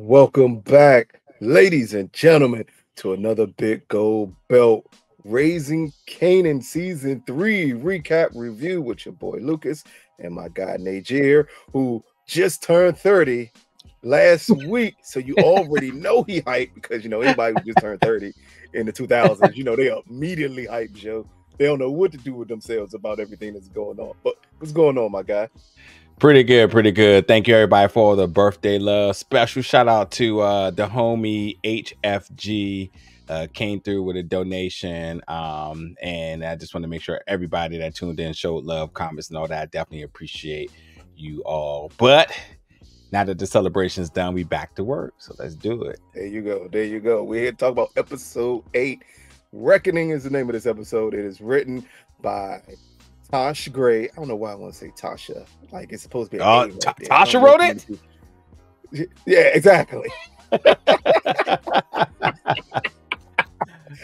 Welcome back, ladies and gentlemen, to another Big Gold Belt Raising Kanan Season 3 recap review with your boy Lucas and my guy Najir, who just turned 30 last week. So you already know he hyped because, anybody who just turned 30 in the 2000s, they immediately hype, Joe. They don't know what to do with themselves about everything that's going on. But what's going on, my guy? Pretty good. Thank you, everybody, for the birthday love. Special shout out to the homie HFG. Came through with a donation. And I just want to make sure everybody that tuned in showed love, comments, and all that. I definitely appreciate you all. But now that the celebration's done, we back to work. So let's do it. There you go. We're here to talk about episode 8. Reckoning is the name of this episode. It is written by Tash Gray. I don't know why I want to say Tasha. Like it's supposed to be. Tasha wrote it. Yeah, exactly.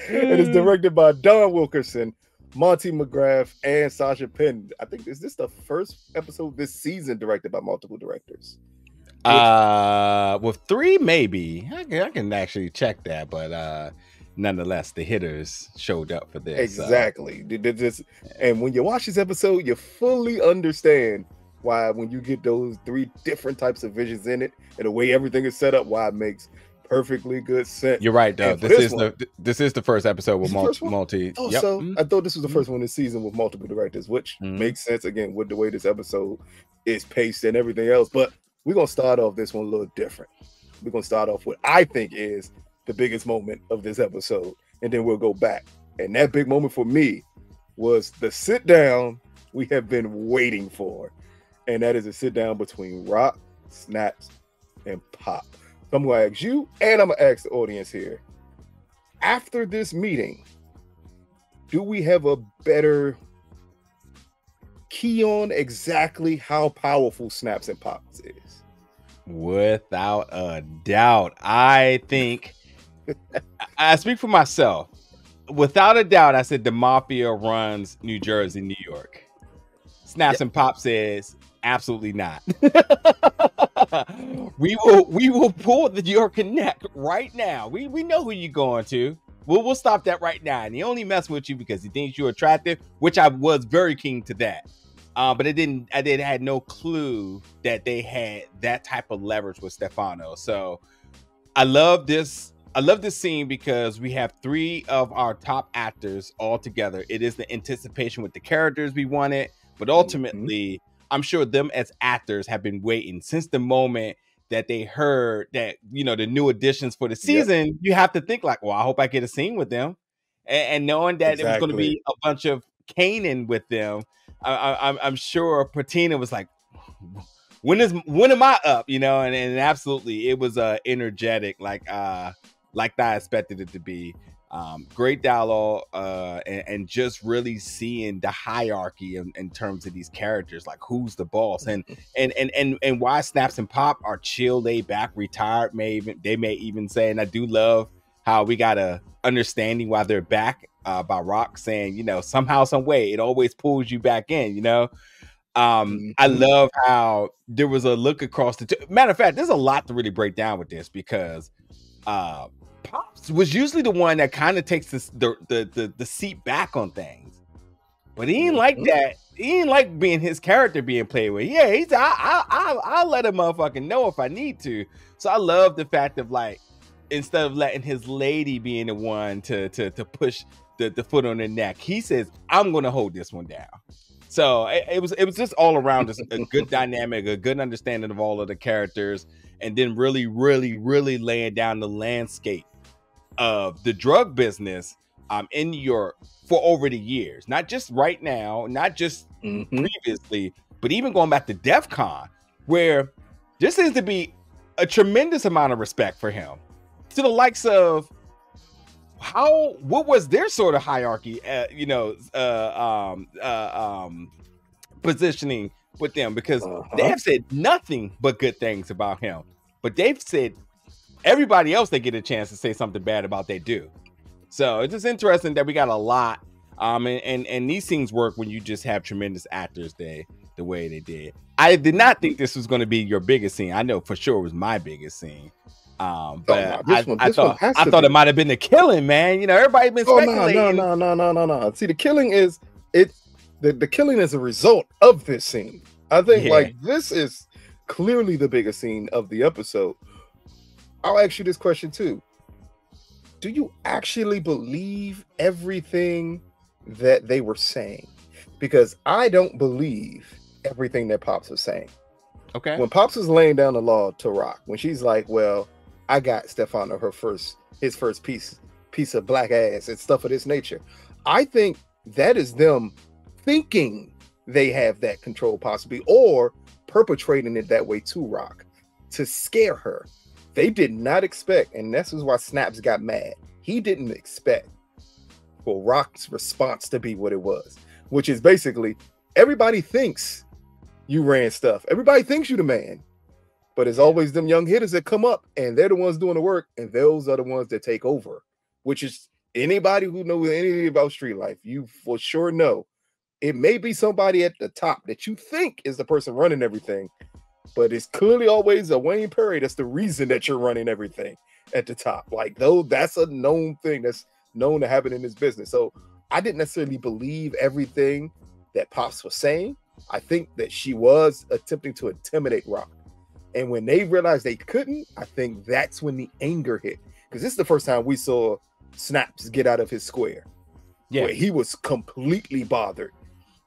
It is directed by Don Wilkinson, Monty McGrath, and Sascha Penn. I think is this the first episode this season directed by multiple directors? With 3, maybe. I can actually check that, but nonetheless, the hitters showed up for this. Exactly. And when you watch this episode, you fully understand why when you get those 3 different types of visions in it and the way everything is set up, why it makes perfectly good sense. You're right, though. This is the first episode with multi. Oh, yep. So I thought this was the first one this season with multiple directors, which makes sense again with the way this episode is paced and everything else. But we're gonna start off this one a little different. We're gonna start off with I think is the biggest moment of this episode, and then we'll go back. And that big moment for me was the sit down we have been waiting for, and that is a sit down between Rock, Snaps, and Pop. So I'm gonna ask you, and I'm gonna ask the audience here. After this meeting, do we have a better key on exactly how powerful Snaps and Pops is? Without a doubt, I think. I speak for myself. Without a doubt, I said the mafia runs New Jersey, New York. Snaps and Pop says absolutely not. we will pull the New York Connect right now. We know who you're going to. We'll stop that right now. And he only messed with you because he thinks you're attractive, which I was very keen to that. But I had no clue that they had that type of leverage with Stefano. So I love this scene because we have 3 of our top actors all together. It is the anticipation with the characters we wanted, but ultimately, I'm sure them as actors have been waiting since the moment that they heard that, the new additions for the season. Yep. You have to think like, well, I hope I get a scene with them. And knowing that it was going to be a bunch of Kanan with them, I'm sure Patina was like, when am I up? And absolutely, it was energetic, like I expected it to be. Great dialogue, and just really seeing the hierarchy in terms of these characters, like who's the boss, and why Snaps and Pop are chill, laid back, retired. They may even say, and I do love how we got a understanding why they're back by Rock saying, somehow, some way, it always pulls you back in. I love how there was a look across the matter of fact, there's a lot to really break down with this because Pops was usually the one that kind of takes the seat back on things, but he ain't like that. He ain't like being his character being played with. Yeah, I'll let a motherfucking know if I need to. So I love the fact of like, instead of letting his lady being the one to push the foot on the neck, he says, I'm gonna hold this one down. So it was just all around a good dynamic, a good understanding of all of the characters, and then really laying down the landscape of the drug business in New York for over the years, not just right now, not just previously, but even going back to DEF CON, where there seems to be a tremendous amount of respect for him, to the likes of what was their sort of hierarchy, positioning with them, because they have said nothing but good things about him, but they've said everybody else they get a chance to say something bad about, they do. So it's just interesting that we got a lot, and these things work when you just have tremendous actors the way they did. I did not think this was going to be your biggest scene. I know for sure it was my biggest scene. But I thought it might have been the killing, man. You know, everybody's been speculating. No. See, the killing is the killing is a result of this scene. I think like this is clearly the biggest scene of the episode. I'll ask you this question too. Do you actually believe everything that they were saying? Because I don't believe everything that Pops was saying. Okay. When Pops was laying down the law to Rock, when she's like, well, I got Stefano his first piece of black ass and stuff of this nature. I think that is them thinking they have that control possibly, or perpetrating it that way to Rock to scare her. They did not expect, and this is why Snaps got mad. He didn't expect for Rock's response to be what it was, which is basically everybody thinks you ran stuff. Everybody thinks you the man, but it's always them young hitters that come up and they're the ones doing the work, and those are the ones that take over, which is anybody who knows anything about street life. You for sure know it may be somebody at the top that you think is the person running everything, but it's clearly always a Wayne Perry that's the reason that you're running everything at the top. Like, though, that's a known thing that's known to happen in this business. So I didn't necessarily believe everything that Pops was saying. I think that she was attempting to intimidate Rock. And when they realized they couldn't, I think that's when the anger hit. Because this is the first time we saw Snaps get out of his square. Yeah. Where he was completely bothered.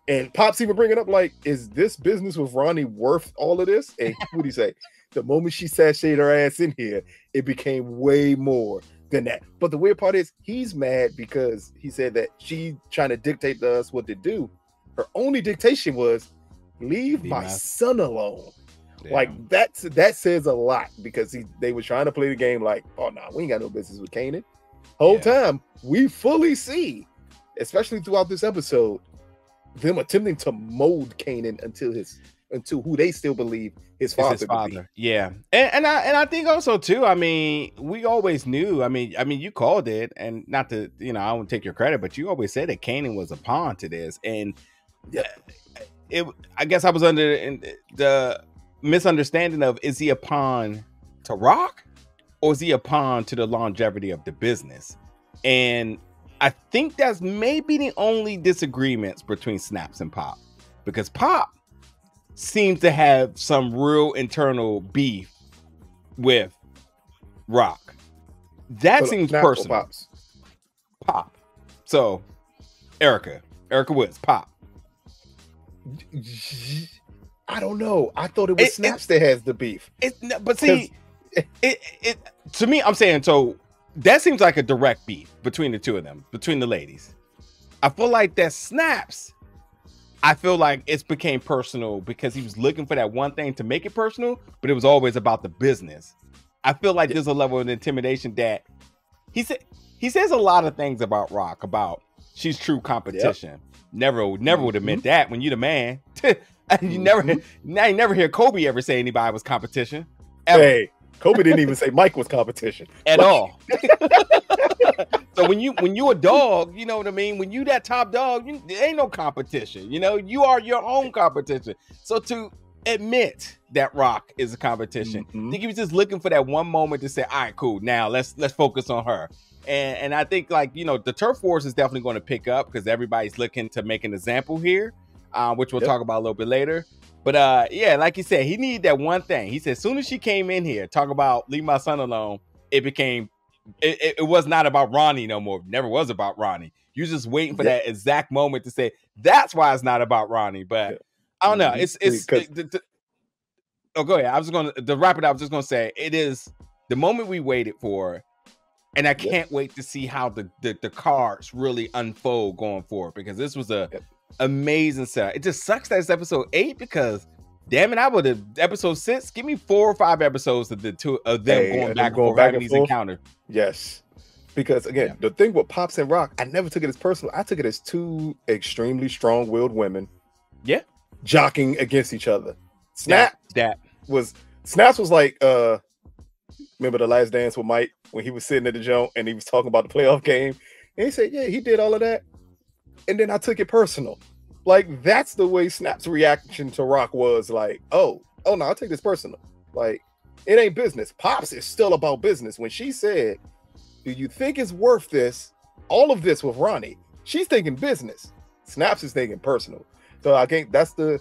And Pops even bringing up, like, is this business with Ronnie worth all of this? And what do you say? The moment she sashayed her ass in here, it became way more than that. But the weird part is he's mad because he said that she trying to dictate to us what to do. Her only dictation was leave my son alone. Damn. Like that says a lot, because they were trying to play the game like, oh no, we ain't got no business with Kanan. Whole time we fully see, especially throughout this episode, them attempting to mold Kanan into who they still believe his father. Yeah. And I think also too, I mean, we always knew, I mean, you called it, and not to, you know, I won't take your credit, but you always said that Kanan was a pawn to this. And I guess I was under the misunderstanding of, is he a pawn to Rock, or is he a pawn to the longevity of the business? And I think that's maybe the only disagreements between Snaps and Pop, because Pop seems to have some real internal beef with Rock. That seems personal. Pop. So Erica Woods, Pop. I don't know. I thought it was Snaps that has the beef. But see, it to me, I'm saying, so that seems like a direct beef between the two of them, between the ladies. I feel like that Snaps, I feel like it's became personal because he was looking for that one thing to make it personal, but it was always about the business. I feel like there's a level of intimidation that he says a lot of things about Rock, about she's true competition. Never would admit that when you the man. You never hear Kobe ever say anybody was competition. Ever. Hey, Kobe didn't even say Mike was competition at all. So when you a dog, you know what I mean? When you that top dog, there ain't no competition. You know, you are your own competition. So to admit that Rock is a competition, I think he was just looking for that one moment to say, all right, cool, now let's focus on her. And I think, like, you know, the turf wars is definitely going to pick up because everybody's looking to make an example here, which we'll talk about a little bit later. But yeah, like you said, he needed that one thing. He said, as soon as she came in here, talk about leave my son alone, it became, it was not about Ronnie no more. It never was about Ronnie. You was just waiting for that exact moment to say, that's why it's not about Ronnie. But I don't know. Go ahead. I was going to wrap it up. I was just going to say, it is the moment we waited for. And I can't wait to see how the cards really unfold going forward, because this was a amazing setup. It just sucks that it's episode 8, because damn it, I would have episode 6. Give me 4 or 5 episodes of the two of them going back and forth, having these encounters. Yes, because again, the thing with Pops and Rock, I never took it as personal. I took it as two extremely strong-willed women, jockeying against each other. Snaps was like, remember The Last Dance with Mike when he was sitting at the joint and he was talking about the playoff game, and he said, yeah, he did all of that. And then I took it personal. Like, that's the way Snap's reaction to Rock was, like, oh no, I'll take this personal. Like, It ain't business. Pops is still about business. When she said, do you think it's worth this? All of this with Ronnie, she's thinking business. Snaps is thinking personal. So I think that's the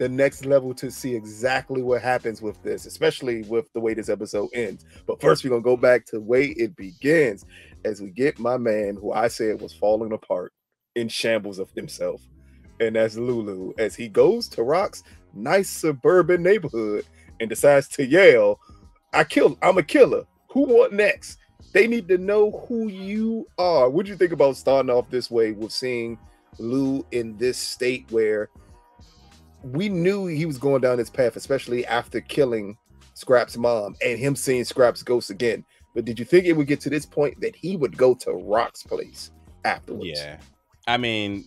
next level to see exactly what happens with this, especially with the way this episode ends. But first, we're going to go back to the way it begins as we get my man, who I said was falling apart in shambles of himself. And that's Lulu, as he goes to Rock's nice suburban neighborhood and decides to yell, I'm a killer. Who want next? They need to know who you are. What do you think about starting off this way with seeing Lou in this state where we knew he was going down this path, especially after killing Scrap's mom and him seeing Scrap's ghost again? But did you think it would get to this point that he would go to Rock's place afterwards? Yeah. I mean,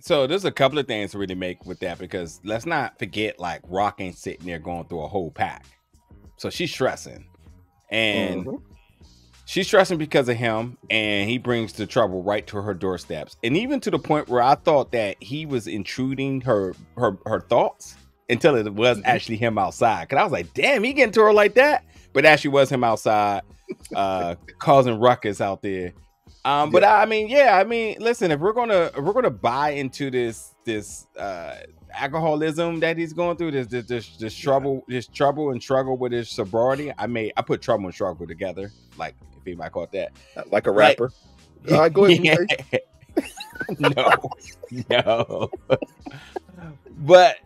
so there's a couple of things to really make with that, because let's not forget, like, Rock ain't sitting there going through a whole pack. So she's stressing. And she's stressing because of him, and he brings the trouble right to her doorsteps. And even to the point where I thought that he was intruding her thoughts until it was actually him outside. Because I was like, damn, he getting to her like that? But actually was him outside, causing ruckus out there. But I mean, listen, if we're gonna buy into this alcoholism that he's going through, this trouble and struggle with his sobriety, I put trouble and struggle together, like if anybody caught that, like a rapper. Like, go ahead. No. But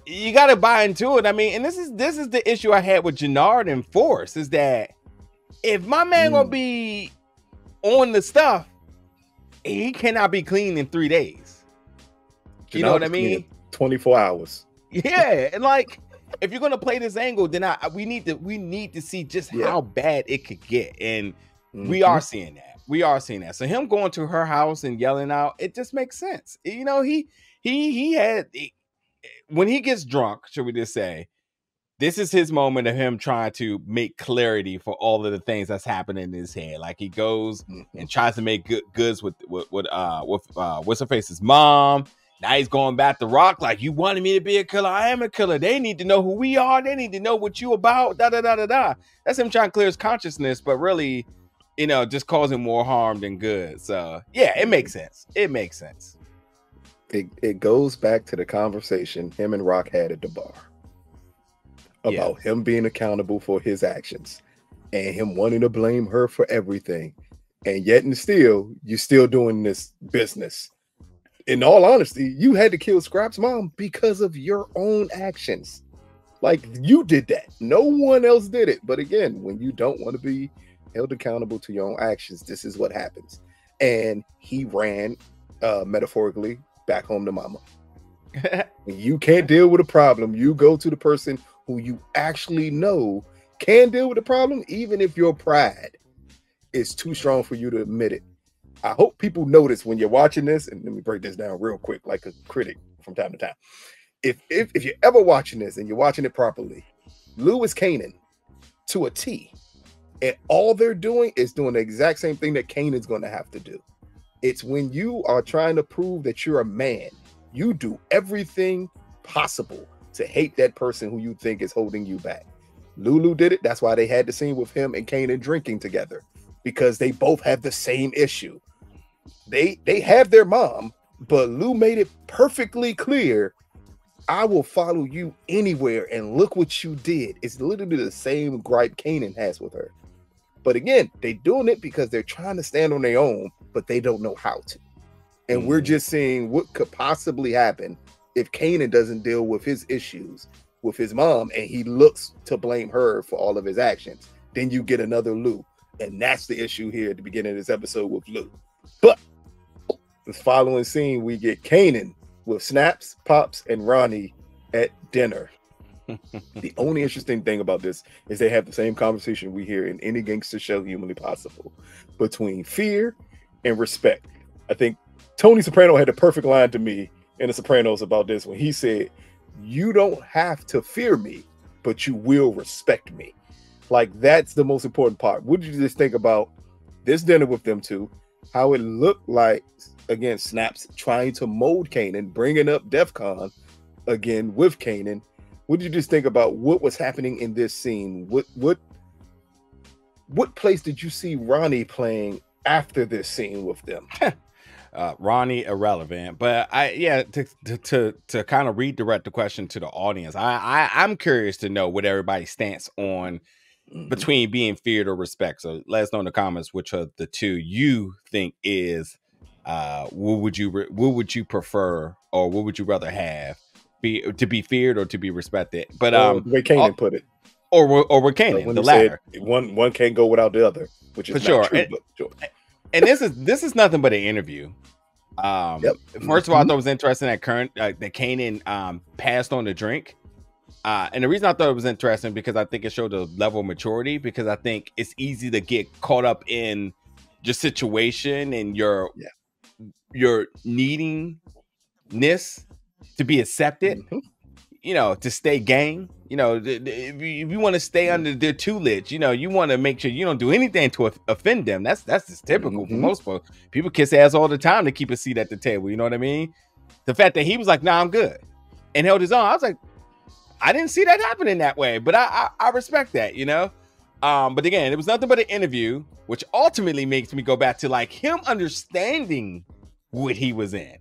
you got to buy into it. I mean, and this is the issue I had with Jannard and Force, is that if my man gonna be on the stuff, he cannot be clean in 3 days. You know what I mean? 24 hours. Yeah, and like, if you're gonna play this angle, then we need to see just how bad it could get, and we are seeing that. We are seeing that. So him going to her house and yelling out, it just makes sense. You know, he had, when he gets drunk, should we just say, this is his moment of him trying to make clarity for all of the things that's happening in his head. Like, he goes and tries to make goods with what's her face's mom. Now he's going back to Rock, like, you wanted me to be a killer. I am a killer. They need to know who we are. They need to know what you about. Da da da da da. That's him trying to clear his consciousness, but really, you know, just causing more harm than good. So yeah, it makes sense. It makes sense. It goes back to the conversation him and Rock had at the bar about him being accountable for his actions and him wanting to blame her for everything. And yet and still, you're still doing this business. In all honesty, you had to kill Scrap's mom because of your own actions. Like, you did that. No one else did it. But again, when you don't want to be held accountable to your own actions, this is what happens. And he ran, metaphorically, back home to mama. When you can't deal with a problem, you go to the person who you actually know can deal with the problem, even if your pride is too strong for you to admit it. I hope people notice when you're watching this, and let me break this down real quick, like a critic from time to time. If you're ever watching this and you're watching it properly, Lou is Kanan to a T. And all they're doing is doing the exact same thing that Kanan's going to have to do. It's when you are trying to prove that you're a man, you do everything possible to hate that person who you think is holding you back. Lulu did it. That's why they had the scene with him and Kanan drinking together, because they both have the same issue. They have their mom, but Lou made it perfectly clear, I will follow you anywhere, and look what you did. It's literally the same gripe Kanan has with her. But again, they're doing it because they're trying to stand on their own, but they don't know how to. And we're just seeing what could possibly happen if Kanan doesn't deal with his issues with his mom and he looks to blame her for all of his actions. Then you get another Lou. And that's the issue here at the beginning of this episode with Lou. But the following scene, we get Kanan with Snaps, Pops, and Ronnie at dinner. The only interesting thing about this is they have the same conversation we hear in any gangster show humanly possible, between fear and respect. I think Tony Soprano had the perfect line to me in The Sopranos about this when he said, you don't have to fear me, but you will respect me. Like, that's the most important part. What did you just think about this dinner with them two? How it looked like, again, Snaps trying to mold Kanan, bringing up DEF CON again with Kanan, what did you just think about what was happening in this scene? What place did you see Ronnie playing after this scene with them? Ronnie irrelevant, but to kind of redirect the question to the audience, I'm curious to know what everybody's stance on between being feared or respect. So let us know in the comments which of the two you think is what would you prefer, or what would you rather have, to be feared or to be respected? But the way Kanan put it, or with Kanan, when the latter. One can't go without the other, which is not true, but sure. And this is nothing but an interview. First of all, I thought it was interesting that that Kanan passed on the drink. And the reason I thought it was interesting because I think it showed a level of maturity, because I think it's easy to get caught up in your situation and your needingness to be accepted, to stay gang. If you want to stay under their tutelage, you want to make sure you don't do anything to offend them. That's just typical for most folks. People kiss ass all the time to keep a seat at the table. You know what I mean? The fact that he was like, "Nah, I'm good," and held his own, I was like, I didn't see that happening that way, but I respect that, But again, it was nothing but an interview, which ultimately makes me go back to like him understanding what he was in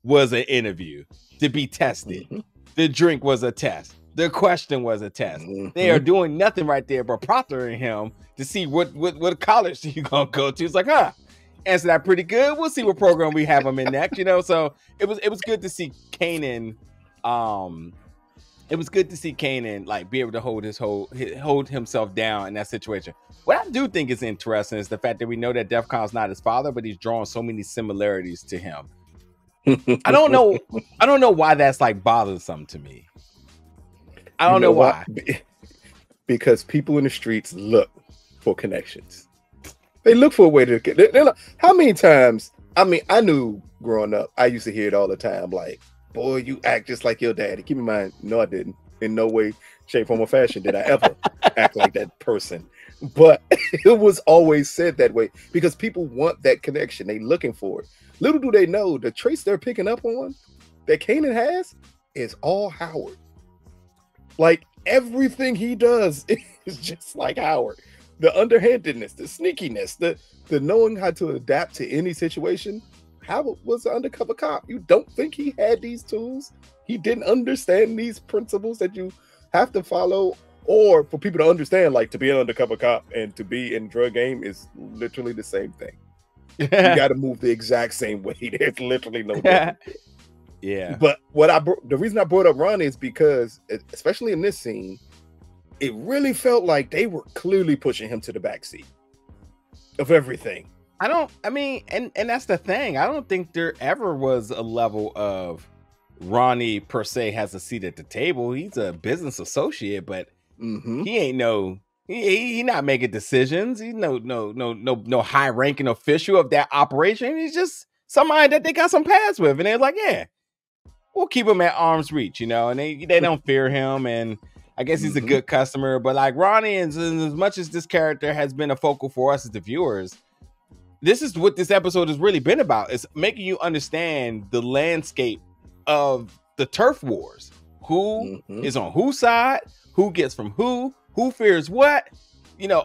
was an interview to be tested. The drink was a test. The question was a test. They are doing nothing right there but proctoring him to see what college you gonna go to. It's like, answer that pretty good. We'll see what program we have him in next. So it was good to see Kanan. It was good to see Kanan like be able to hold himself down in that situation. What I do think is interesting is the fact that we know that DEFCON's not his father, but he's drawing so many similarities to him. I don't know why that's like bothersome to me. I don't know why. Because people in the streets look for connections. They look for a way to get. How many times? I mean, I knew growing up, I used to hear it all the time, like, "Boy, you act just like your daddy." Keep in mind, no, I didn't. In no way, shape, form, or fashion did I ever act like that person. But it was always said that way because people want that connection. They looking for it. Little do they know the traits they're picking up on that Kanan has is all Howard. Like everything he does is just like Howard. The underhandedness, the sneakiness, the knowing how to adapt to any situation. Howard was an undercover cop. You don't think he had these tools? He didn't understand these principles that you have to follow, or for people to understand, like to be an undercover cop and to be in drug game is literally the same thing. You got to move the exact same way. There's literally no difference. Yeah. But the reason I brought up Ronnie is because, especially in this scene, it really felt like they were clearly pushing him to the backseat of everything. And that's the thing. I don't think there ever was a level of Ronnie per se has a seat at the table. He's a business associate, but he ain't he not making decisions. He's no high ranking official of that operation. He's just somebody that they got some pads with, and they're like, yeah, we'll keep him at arm's reach, and they don't fear him. And I guess he's a good customer, but like Ronnie, as much as this character has been a focal for us as the viewers, this is what this episode has really been about. It's making you understand the landscape of the turf wars. Who is on whose side? Who gets from who fears what?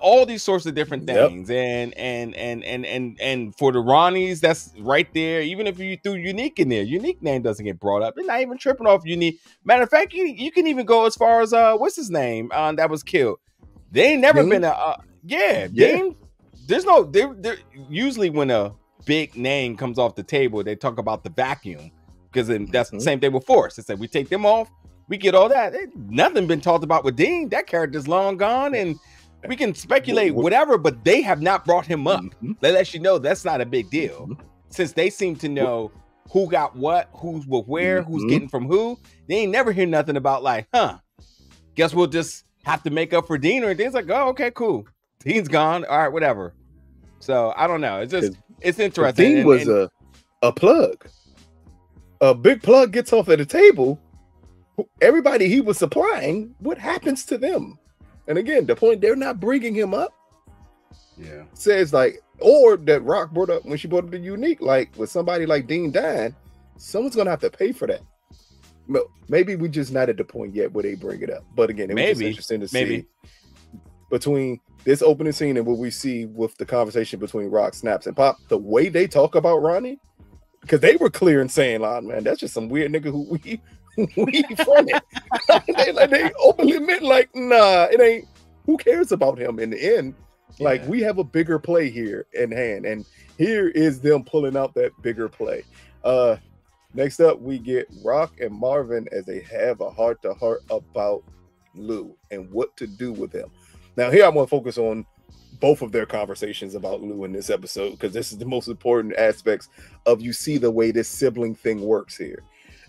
All these sorts of different things. Yep. And for the Ronnies, that's right there. Even if you threw Unique in there, Unique name doesn't get brought up. They're not even tripping off Unique. Matter of fact, you can even go as far as what's his name that was killed. They ain't never been Dane. There's no there. Usually when a big name comes off the table, they talk about the vacuum, because that's the same thing with Force. They said we take them off, we get all that. Nothing been talked about with Dean. That character's long gone, and we can speculate whatever, but they have not brought him up. That lets you know that's not a big deal, since they seem to know who got what, who's with where, who's getting from who. They ain't never hear nothing about like, guess we'll just have to make up for Dean, or Dean's like, oh, okay, cool. Dean's gone. All right, whatever. So I don't know. It's interesting. Dean was a plug. A big plug gets off at the table. Everybody he was supplying, what happens to them? And again, the point, they're not bringing him up. Yeah. Says like, or that Rock brought up when she brought up the Unique, like with somebody like Dean dying, someone's gonna have to pay for that. maybe we just not at the point yet where they bring it up. But again, it was just interesting to see between this opening scene and what we see with the conversation between Rock, Snaps, and Pop, the way they talk about Ronnie, because they were clear in saying, "Like, man, that's just some weird nigga who we fronted." they openly admit, like, nah, it ain't. Who cares about him in the end? Like, we have a bigger play here in hand, and here is them pulling out that bigger play. Next up, we get Rock and Marvin as they have a heart-to-heart about Lou and what to do with him. Now, here I want to focus on both of their conversations about Lou in this episode, because this is the most important aspects of, you see the way this sibling thing works here.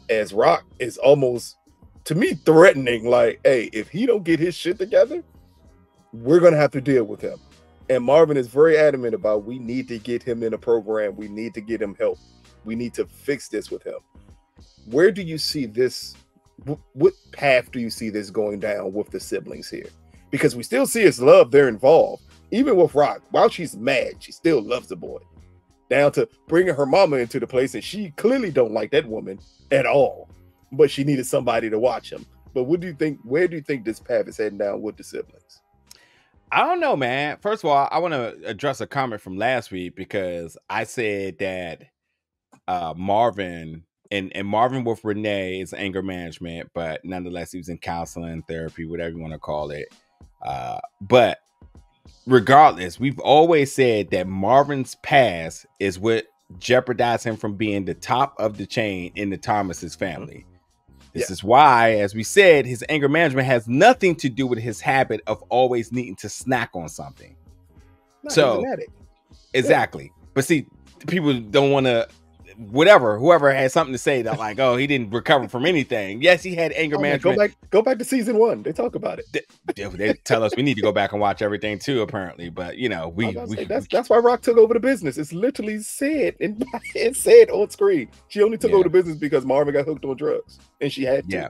As Rock is almost, to me, threatening, like, hey, if he don't get his shit together, we're going to have to deal with him. And Marvin is very adamant about, we need to get him in a program. We need to get him help. We need to fix this with him. Where do you see this? What path do you see this going down with the siblings here? Because we still see his love. They're involved. Even with Rock, while she's mad, she still loves the boy. Down to bringing her mama into the place, and she clearly don't like that woman at all. But she needed somebody to watch him. But what do you think? Where do you think this path is heading down with the siblings? I don't know, man. First of all, I want to address a comment from last week, because I said that Marvin and Marvin with Renee is anger management, but nonetheless he was in counseling, therapy, whatever you want to call it. But regardless, we've always said that Marvin's past is what jeopardized him from being the top of the chain in the Thomas's family. This is why, as we said, his anger management has nothing to do with his habit of always needing to snack on something. So, exactly. But see, people don't want to, whoever has something to say that, like, oh, he didn't recover from anything. Yes, he had anger management. Go back to season 1. They talk about it. They tell us we need to go back and watch everything too, apparently. But you know, that's why Rock took over the business. It's literally said, and it said on screen. She only took over the business because Marvin got hooked on drugs, and she had to. Yeah.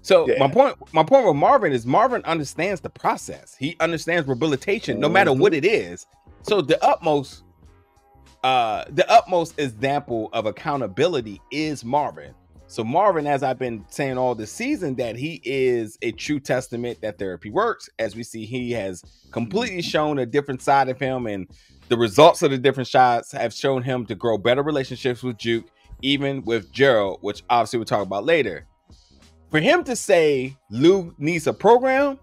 So my point with Marvin is, Marvin understands the process. He understands rehabilitation, no matter what it is. So the utmost example of accountability is Marvin. So Marvin, as I've been saying all this season, that he is a true testament that therapy works. As we see, he has completely shown a different side of him, and the results of the different shots have shown him to grow better relationships with Juke, even with Gerald, which obviously we'll talk about later. For him to say Lou needs a program,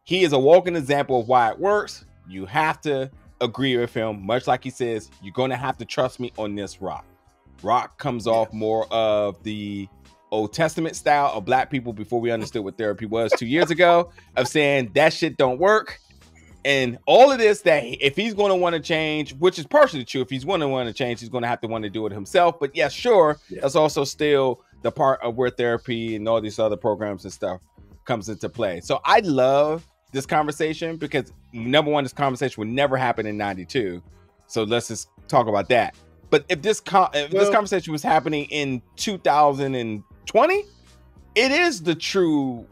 he is a walking example of why it works. You have to agree with him, much like he says, you're going to have to trust me on this, Rock. Rock comes off more of the Old Testament style of black people before we understood what therapy was 2 years ago, of saying that shit don't work. And all of this, that if he's going to want to change, which is partially true, if he's going to want to change, he's going to have to want to do it himself. But yeah, sure, that's also still the part of where therapy and all these other programs and stuff comes into play. So I love this conversation, because number one, this conversation would never happen in 92. So let's just talk about that. But if this conversation was happening in 2020, it is the true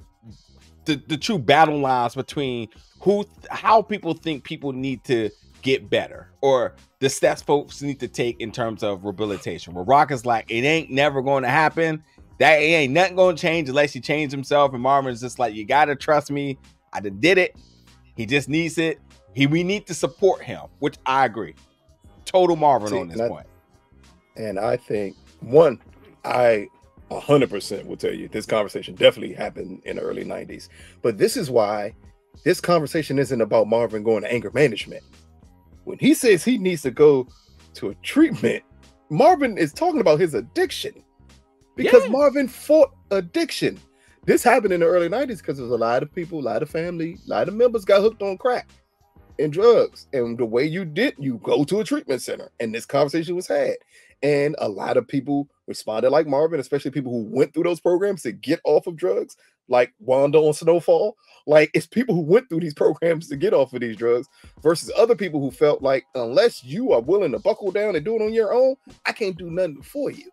battle lines between how people think people need to get better, or the steps folks need to take in terms of rehabilitation. Where Rock is like, it ain't never going to happen. That ain't nothing going to change unless he changes himself. And Marvin is just like, you got to trust me. I did it. He just needs it. We need to support him, which I agree. Total Marvin on this point. And I think, I 100% will tell you this conversation definitely happened in the early 90s. But this is why this conversation isn't about Marvin going to anger management. When he says he needs to go to a treatment, Marvin is talking about his addiction, because Marvin fought addiction. This happened in the early 90s because there's a lot of people, a lot of family, a lot of members got hooked on crack and drugs. And the way you go to a treatment center, and this conversation was had. And a lot of people responded like Marvin, especially people who went through those programs to get off of drugs, like Wanda on Snowfall. Like, it's people who went through these programs to get off of these drugs, versus other people who felt like, unless you are willing to buckle down and do it on your own, I can't do nothing for you.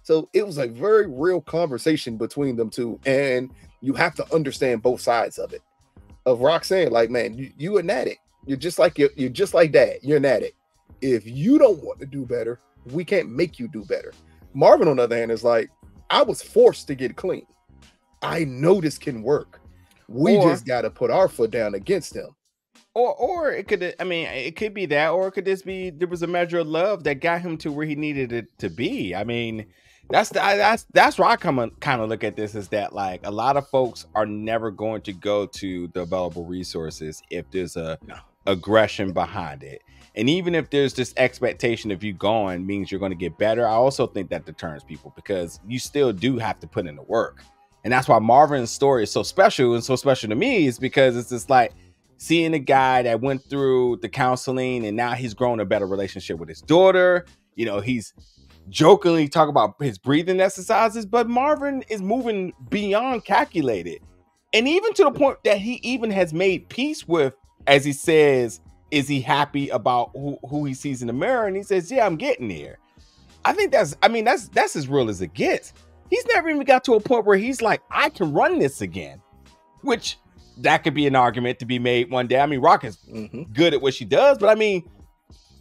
So it was a very real conversation between them two. And you have to understand both sides of it. Of Rock saying, like, man, you an addict. You're just like dad. You're an addict. If you don't want to do better, we can't make you do better. Marvin, on the other hand, is like, I was forced to get clean. I know this can work. We just got to put our foot down against him. Or it could, I mean, it could be that, or it could just be there was a measure of love that got him to where he needed it to be. I mean, that's where I kind of look at this, is that like a lot of folks are never going to go to the available resources if there's a aggression behind it. And even if there's this expectation of you going means you're going to get better, I also think that deters people, because you still do have to put in the work. And that's why Marvin's story is so special, and so special to me is because it's just like seeing a guy that went through the counseling and now he's grown a better relationship with his daughter. You know, he's jokingly talking about his breathing exercises, but Marvin is moving beyond calculated. And even to the point that he even has made peace with, as he says, is he happy about who he sees in the mirror? And he says, yeah, I'm getting there. I think that's as real as it gets. He's never even got to a point where he's like, I can run this again, which that could be an argument to be made one day. I mean, Rock is good at what she does, but I mean,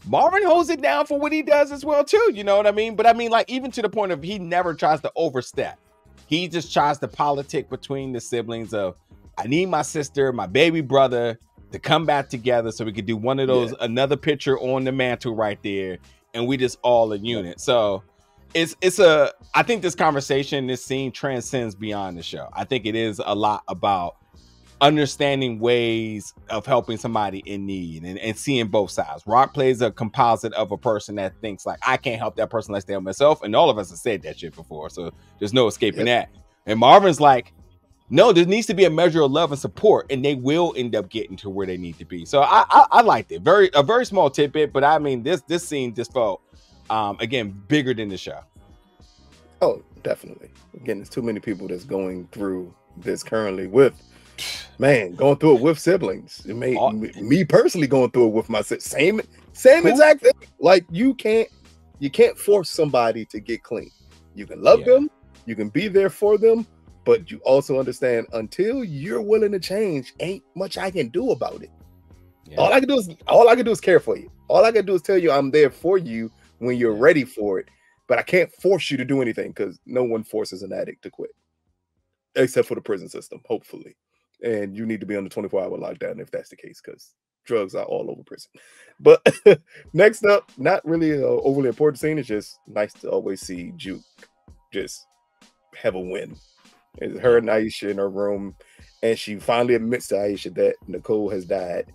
Marvin holds it down for what he does as well too. You know what I mean? But I mean, like, even to the point of he never tries to overstep. He just tries to politic between the siblings of, I need my sister, my baby brother to come back together so we could do one of those, another picture on the mantle right there. And we just all a unit. So I think this conversation, this scene transcends beyond the show. I think it is a lot about understanding ways of helping somebody in need and seeing both sides. Rock plays a composite of a person that thinks like, I can't help that person, let's stay on myself. And all of us have said that shit before, so there's no escaping that. And Marvin's like, no, there needs to be a measure of love and support, and they will end up getting to where they need to be. So I liked it. A very small tidbit, but I mean, this scene just felt again bigger than the show. Oh, definitely. Again, there's too many people that's going through this currently with, man, going through it with siblings. It made me personally going through it with my same exact thing. Like you can't force somebody to get clean. You can love them, you can be there for them, but you also understand until you're willing to change, ain't much I can do about it. Yeah. All I can do is care for you. All I can do is tell you I'm there for you when you're ready for it. But I can't force you to do anything, because no one forces an addict to quit, except for the prison system, hopefully. And you need to be on the 24-hour lockdown if that's the case, because drugs are all over prison. But next up, not really an overly important scene. It's just nice to always see Juke just have a win. It's her and Aisha in her room, and she finally admits to Aisha that Nicole has died.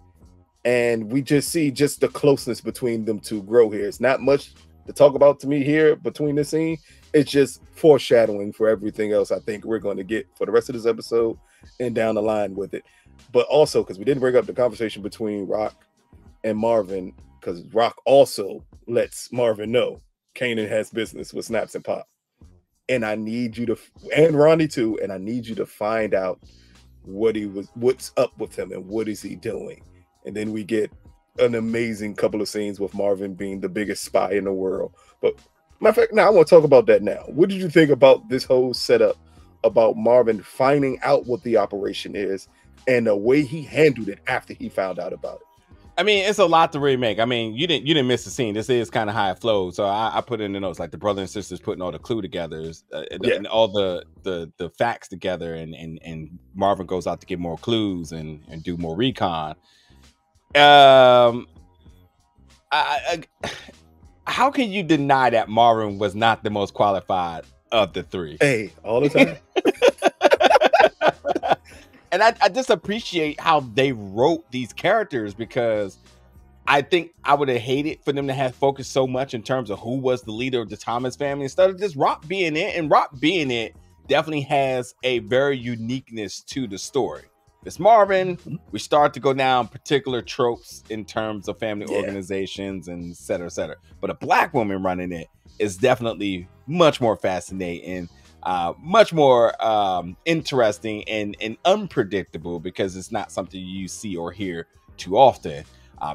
And we just see just the closeness between them two grow here. It's not much to talk about to me here between the scene. It's just foreshadowing for everything else I think we're going to get for the rest of this episode and down the line with it. But also, because we didn't bring up the conversation between Rock and Marvin, because Rock also lets Marvin know Kanan has business with Snaps and Pop. And I need you to, and Ronnie too, and I need you to find out what's up with him and what is he doing. And then we get an amazing couple of scenes with Marvin being the biggest spy in the world. But matter of fact, now I want to talk about that now. What did you think about this whole setup about Marvin finding out what the operation is and the way he handled it after he found out about it? I mean, it's a lot to remake. I mean, you didn't miss the scene. This is kind of how it flowed. So I put in the notes, like the brother and sisters putting all the clue together, and all the facts together, and Marvin goes out to get more clues and do more recon. How can you deny that Marvin was not the most qualified of the three? Hey, all the time. And I just appreciate how they wrote these characters, because I think I would have hated for them to have focused so much in terms of who was the leader of the Thomas family instead of just Rock being it. And Rock being it definitely has a very uniqueness to the story. It's Marvin. We start to go down particular tropes in terms of family organizations and et cetera, et cetera. But a black woman running it is definitely much more fascinating, much more interesting and unpredictable, because it's not something you see or hear too often.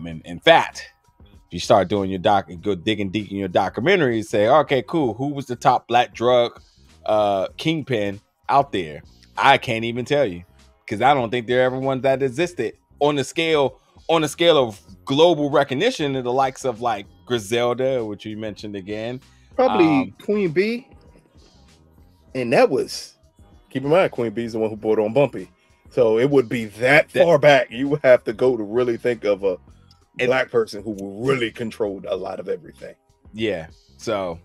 In fact, if you start doing your go digging deep in your documentaries, say, okay, cool, who was the top black drug kingpin out there? I can't even tell you, because I don't think there ever one that existed on the scale of global recognition of the likes of like Griselda, which you mentioned again. Probably Queen B And that was, keep in mind, Queen Bee's the one who brought on Bumpy. So it would be that far back. You would have to go to really think of a black person who really controlled a lot of everything. Yeah. So,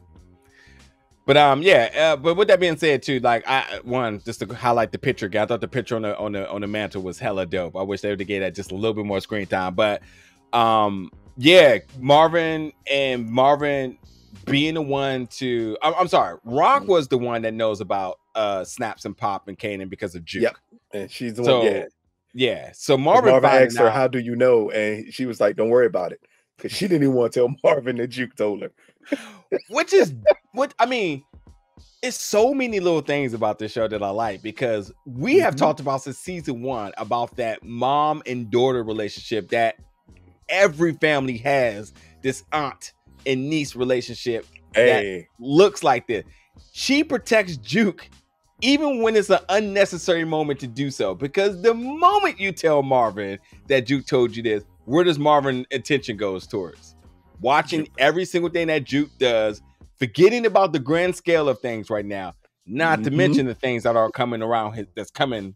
but but with that being said too, like just to highlight the picture, I thought the picture on the mantle was hella dope. I wish they would have gave that just a little bit more screen time. But yeah, Marvin being the one to, I'm sorry, Rock was the one that knows about Snaps and Pop and Kanan because of Juke. Yep. And she's the one. Yeah. So Marvin asked her, "How do you know?" And she was like, "Don't worry about it," because she didn't even want to tell Marvin that Juke told her. Which is what I mean. It's so many little things about this show that I like, because we have talked about since season 1 about that mom and daughter relationship that every family has, this aunt and niece relationship that looks like this. She protects Juke even when it's an unnecessary moment to do so, because the moment you tell Marvin that Juke told you this, where does Marvin's attention goes towards? Watching every single thing that Juke does, forgetting about the grand scale of things right now, not to mention the things that are coming around that's coming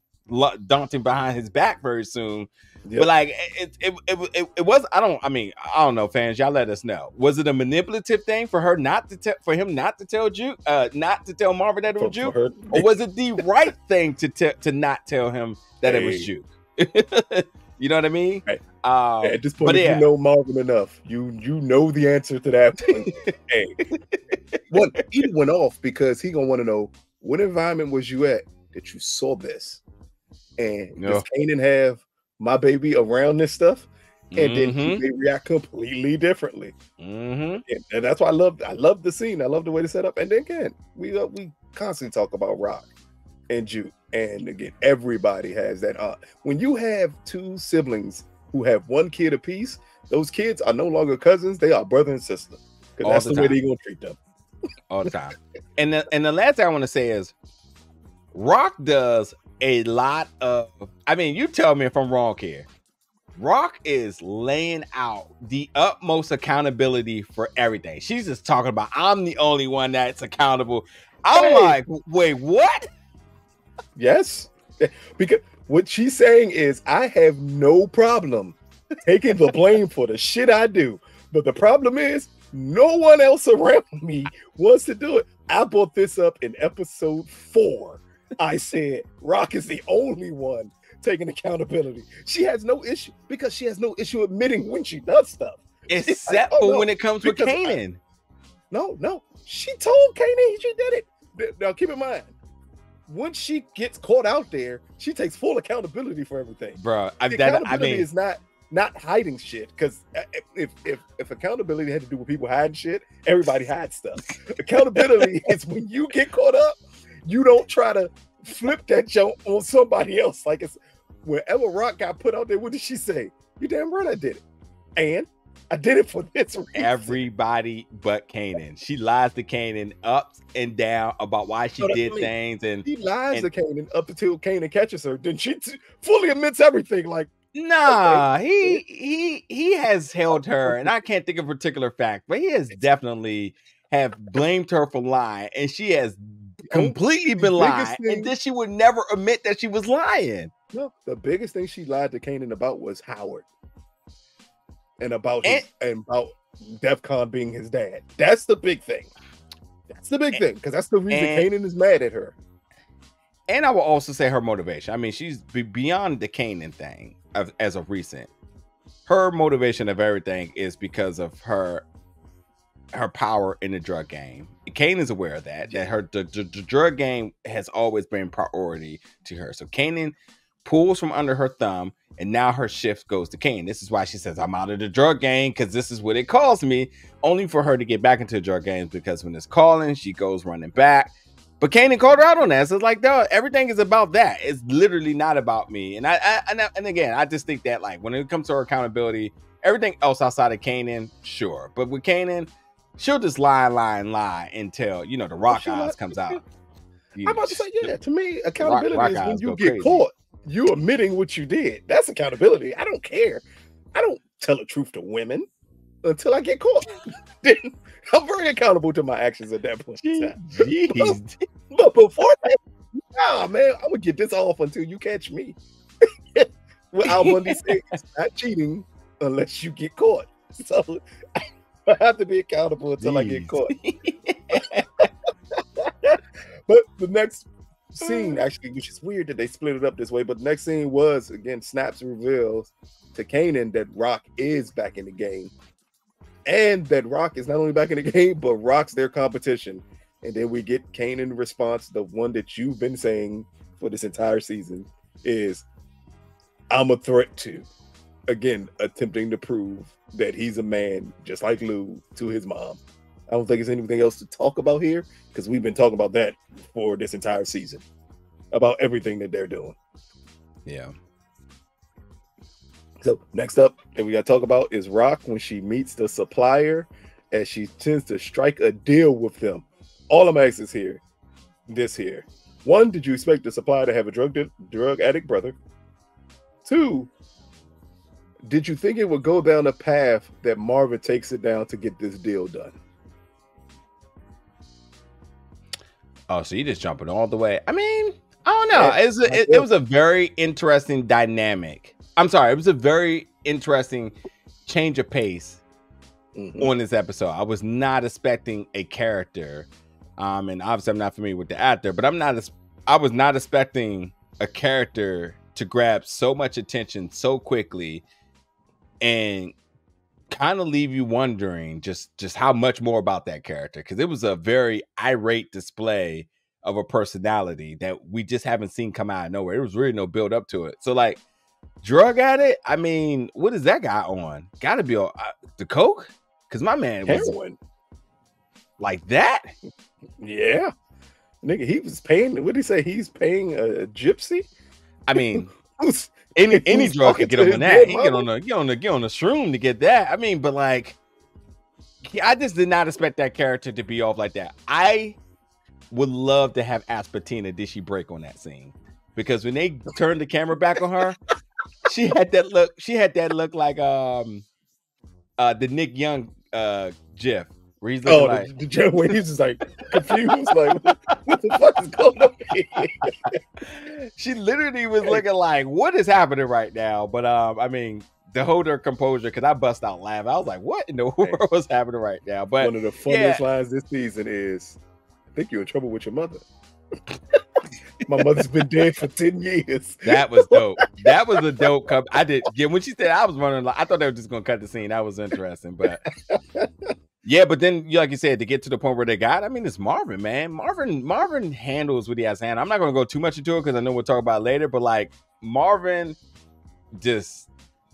daunting behind his back very soon. Yep. But like it was, I don't know, fans, y'all let us know. Was it a manipulative thing for her not to for him not to tell Juke, not to tell Marvin that it was Juke, or was it the right thing to not tell him that it was Juke? You know what I mean? Right. At this point, if you know Marvin enough, you know the answer to that one. He went off because he gonna want to know, what environment was you at that you saw this, and does Kanan have my baby around this stuff? And then they react completely differently. And that's why I love the scene. I love the way they set up. And then again, we constantly talk about Rock and Juke. And again, everybody has that. When you have 2 siblings who have 1 kid apiece, those kids are no longer cousins; they are brother and sister. Because that's the way they're gonna treat them all the time. And the last thing I want to say is, Rock does a lot of. I mean, you tell me if I'm wrong here. Rock is laying out the utmost accountability for everything. She's just talking about, I'm the only one that's accountable. I'm like, wait, what? Yes, because what she's saying is, I have no problem taking the blame for the shit I do, but the problem is no one else around me wants to do it. I brought this up in episode 4. I said Rock is the only one taking accountability. She has no issue, because she has no issue admitting when she does stuff, except for when it comes with Kanan. No, she told Kanan she did it. Now keep in mind, once she gets caught out there, she takes full accountability for everything, bro. Accountability is not hiding shit, because if accountability had to do with people hiding shit, everybody hides stuff. Accountability is when you get caught up, you don't try to flip that joke on somebody else. Like, it's whenever Rock got put out there, what did she say? You damn right I did it, and I did it for this reason. Everybody but Kanan. She lies to Kanan up and down about why she did things, and she lies to Kanan up until Kanan catches her. Then she fully admits everything. Like, nah, he has held her, and I can't think of a particular fact, but he has definitely have blamed her for lying, and she has completely been lying, and then she would never admit that she was lying. No, the biggest thing she lied to Kanan about was Howard, and about DEFCON being his dad. That's the big thing. That's the big thing, because that's the reason Kanan is mad at her. And I will also say her motivation. I mean, she's beyond the Kanan thing as of recent. Her motivation of everything is because of her power in the drug game. Kanan's aware of that the drug game has always been priority to her. So Kanan pulls from under her thumb, and now her shift goes to Kanan. This is why she says, I'm out of the drug game, because this is what it calls me, only for her to get back into the drug games, because when it's calling, she goes running back. But Kanan called her out on that. So it's like, no, everything is about that. It's literally not about me. And and again, I just think that, like, when it comes to her accountability, everything else outside of Kanan, sure. But with Kanan, she'll just lie until, the Rock eyes comes out. I'm about to say, to me, accountability is when you get caught, you admitting what you did. That's accountability. I don't care. I don't tell the truth to women until I get caught. Then I'm very accountable to my actions at that point. But before that, nah, man, I'm gonna get this off until you catch me. Well, Al Bundy said it's not cheating unless you get caught. So I have to be accountable until I get caught. But the next scene, actually, which is weird that they split it up this way, but the next scene was, again, Snaps reveals to Kanan that Rock is back in the game. And that Rock is not only back in the game, but Rock's their competition. And then we get Kanan response, the one that you've been saying for this entire season, is, I'm a threat too. Again, attempting to prove that he's a man, just like Lou, to his mom. I don't think there's anything else to talk about here, because we've been talking about that for this entire season, about everything that they're doing. Yeah. So next up that we got to talk about is Rock when she meets the supplier, as she tends to strike a deal with them. All I'm asking is here. One, did you expect the supplier to have a drug addict brother? Two, did you think it would go down the path that Marvin takes it down to get this deal done? Oh, so you just jumping all the way. I mean, I don't know. It was a very interesting dynamic. I'm sorry. It was a very interesting change of pace on this episode. I was not expecting a character, and obviously I'm not familiar with the actor, but I was not expecting a character to grab so much attention so quickly and kind of leave you wondering just how much more about that character, because it was a very irate display of a personality that we just haven't seen come out of nowhere. There was really no build up to it. So like, drug addict, I mean, what is that guy on? Gotta be on the coke, because my man was heroin like that. Yeah, nigga, he was paying. What did he say? He's paying a gypsy. I mean, any drug can get on that. He get on the shroom to get that. I mean, but like, I just did not expect that character to be off like that. I would love to have asked Bettina, did she break on that scene? Because when they turned the camera back on her, she had that look. She had that look like the Nick Young GIF. Where he's like, the when he's just like confused, like what the fuck is going on here? She literally was looking like, what is happening right now? But I mean, to hold her composure, because I bust out laughing. I was like, what in the world is happening right now? But one of the funniest lines this season is, I think you're in trouble with your mother. My mother's been dead for 10 years. That was dope. That was a dope cup. I did. Yeah, when she said, I was wondering, like, I thought they were just gonna cut the scene. That was interesting, but yeah. But then, like you said, to get to the point where they got, I mean, it's Marvin, man. Marvin handles what he has to handle. I'm not gonna go too much into it because I know we'll talk about it later. But like, Marvin just,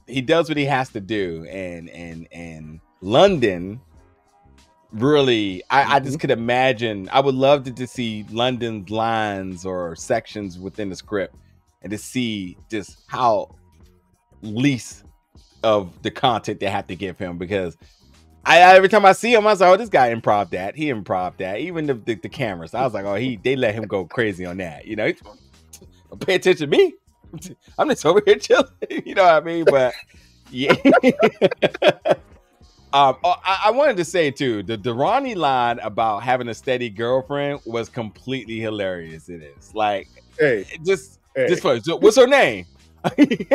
he does what he has to do, and London. Really, I just could imagine. I would love to see London's lines or sections within the script, and to see just how least of the content they have to give him. Because every time I see him, I was like, "Oh, this guy improv that. He improv that." Even the cameras, I was like, "Oh, they let him go crazy on that." You know, pay attention to me. I'm just over here chilling. You know what I mean? But yeah. I wanted to say too, the Ronnie line about having a steady girlfriend was completely hilarious. It is like, just first, so what's her name? He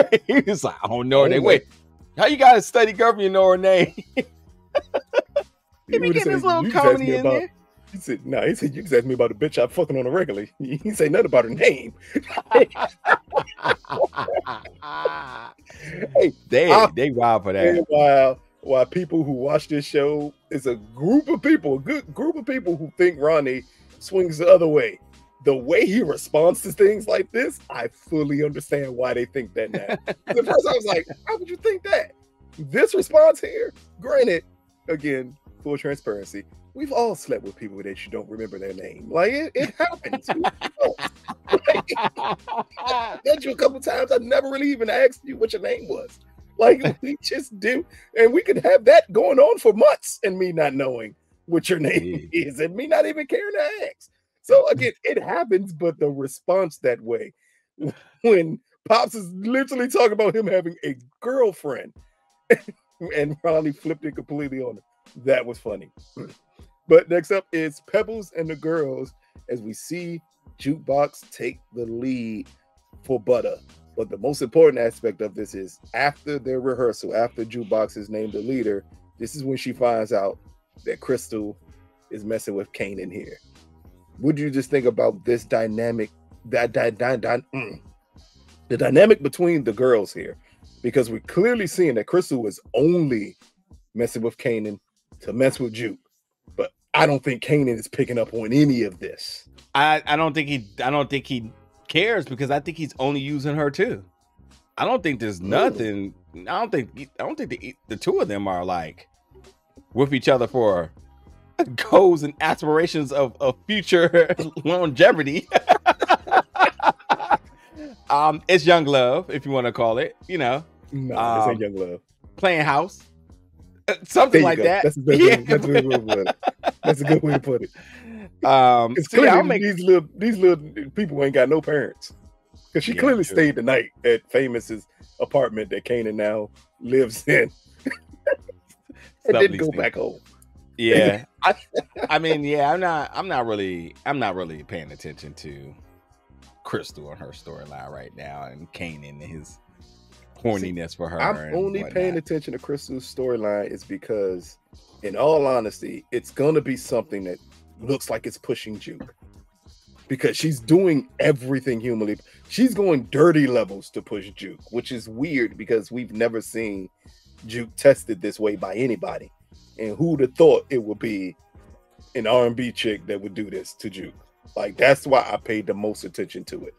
was like, I don't know her name. Wait, how you got a steady girlfriend? You know her name? He be getting his little comedy in there. He said, "No." He said, "You can ask me about a bitch I'm fucking on a regularly." He didn't say nothing about her name. Hey, they wild for that. While people who watch this show is a group of people, a good group of people who think Ronnie swings the other way. The way he responds to things like this, I fully understand why they think that now. At first I was like, how would you think that? This response here, granted, again, full transparency, we've all slept with people that you don't remember their name. Like, it happens. I met you a couple times. I never really even asked you what your name was. Like, we just do. And we could have that going on for months and me not knowing what your name is and me not even caring to ask. So, again, it happens, but the response that way, when Pops is literally talking about him having a girlfriend and Ronnie flipped it completely on him, that was funny. But next up is Pebbles and the girls as we see Jukebox take the lead for Butter. But the most important aspect of this is after their rehearsal, after Jukebox is named the leader, this is when she finds out that Crystal is messing with Kanan here. What do you just think about this dynamic, the dynamic between the girls here? Because we're clearly seeing that Crystal was only messing with Kanan to mess with Juke. But I don't think Kanan is picking up on any of this. I don't think he cares, because I think he's only using her too. I don't think there's nothing. I don't think the two of them are like with each other for goals and aspirations of future longevity. It's young love, if you want to call it, you know. No, this ain't young love. Playing house. Something like that. That's a good way to put it. That's a good way to put it. Because clearly these little people ain't got no parents. Because she clearly stayed the night at Famous's apartment that Kanan now lives in, and didn't go back home. Yeah, I mean, yeah, I'm not really paying attention to Crystal and her storyline right now, and Kanan and his horniness for her. I'm only paying attention to Crystal's storyline is because, in all honesty, it's gonna be something that looks like it's pushing Juke, because she's doing everything humanly. She's going dirty levels to push Juke, which is weird because we've never seen Juke tested this way by anybody. And who'd have thought it would be an R&B chick that would do this to Juke? Like, that's why I paid the most attention to it.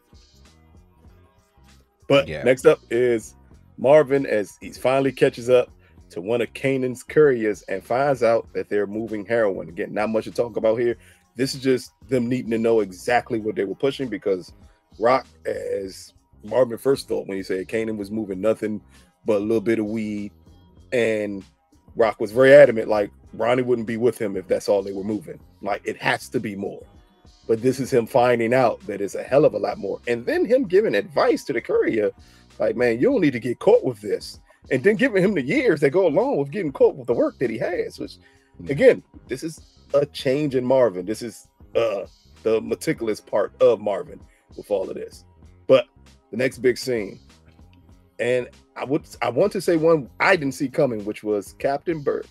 But next up is Marvin, as he finally catches up to one of Kanan's couriers and finds out that they're moving heroin. Again, not much to talk about here. This is just them needing to know exactly what they were pushing, because Rock, as Marvin first thought when he said Kanan was moving nothing but a little bit of weed, and Rock was very adamant, like Ronnie wouldn't be with him if that's all they were moving. Like, it has to be more. But this is him finding out that it's a hell of a lot more. And then him giving advice to the courier, like, man, you don't need to get caught with this. And then giving him the years that go along with getting caught with the work that he has, which, again, this is a change in Marvin. This is the meticulous part of Marvin with all of this. But the next big scene, and I want to say one I didn't see coming, which was Captain Burke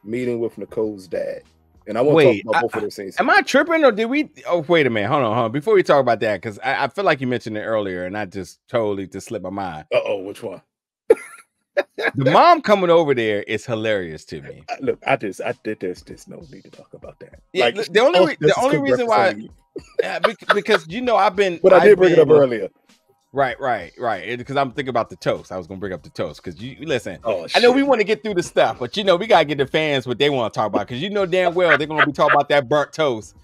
meeting with Nicole's dad. And I want to talk about both of those scenes. Am I tripping, or did we? Oh, wait a minute. Hold on. Before we talk about that, because I feel like you mentioned it earlier, and I just totally slipped my mind. Which one? The mom coming over there is hilarious to me. Look, there's no need to talk about that. Yeah, like, the only reason why, because I've been. But I did bring it up earlier. Right. Because I'm thinking about the toast. I was gonna bring up the toast because you listen. I know we want to get through the stuff, but we gotta get the fans what they want to talk about, because damn well they're gonna be talking about that burnt toast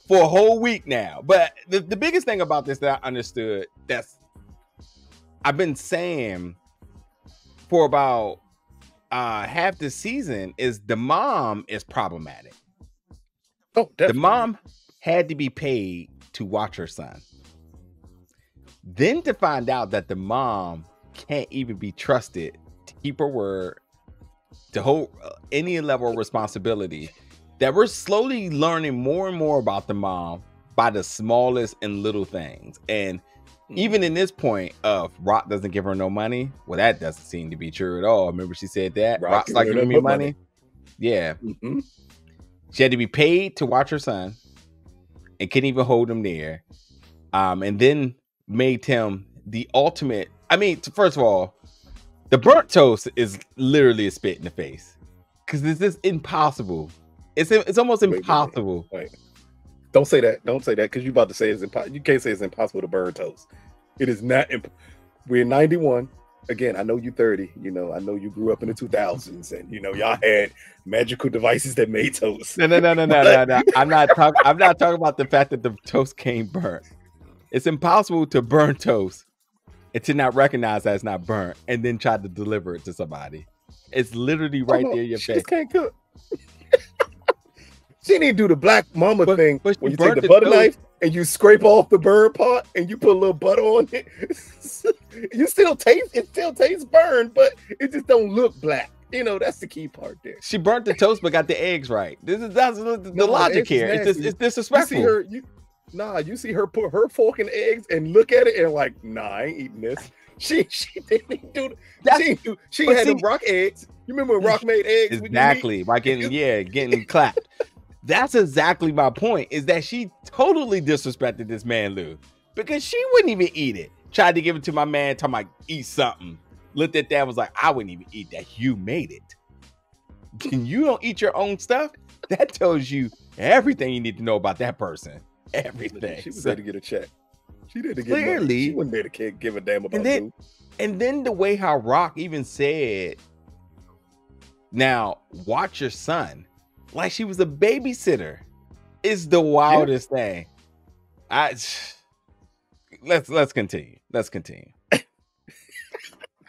for a whole week now. But the biggest thing about this that I understood, I've been saying for about half the season, is the mom is problematic. Oh, definitely. The mom had to be paid to watch her son. Then to find out that the mom can't even be trusted to keep her word, to hold any level of responsibility, that we're slowly learning more and more about the mom by the smallest and little things. And even in this point of Rock doesn't give her no money, well, that doesn't seem to be true at all. Remember she said that? Rock's like giving me money. Yeah. Mm-hmm. She had to be paid to watch her son and couldn't even hold him there. And then made him the ultimate. I mean, first of all, the burnt toast is literally a spit in the face, because this is impossible. It's almost impossible. Wait. Don't say that, because you're about to say it's impossible. You can't say it's impossible to burn toast. It is not. We're in 91. Again, I know you're 30. I know you grew up in the 2000s, and y'all had magical devices that made toast. No. I'm not talking about the fact that the toast came burnt. It's impossible to burn toast and to not recognize that it's not burnt and then try to deliver it to somebody. It's literally right there in your face. She just can't cook. She didn't do the black mama thing where you take the butter knife and you scrape off the burn part and you put a little butter on it. It still tastes burned, but it just don't look black. that's the key part there. She burnt the toast but got the eggs right. That's the logic here. It's disrespectful. You see her put her fork in eggs and look at it and like, nah, I ain't eating this. She didn't do that. She had them Rock eggs. You remember when Rock made eggs? Exactly. By getting clapped. That's exactly my point, is that she totally disrespected this man, Lou, because she wouldn't even eat it. Tried to give it to my man, talking about eat something. Looked at that, was like, I wouldn't even eat that. You made it. And you don't eat your own stuff? That tells you everything you need to know about that person. Everything. She was there to get a check. She did to get money. She wasn't there to give a damn about Lou. And then the way how Rock even said, now watch your son, like she was a babysitter, is the wildest thing. Let's continue.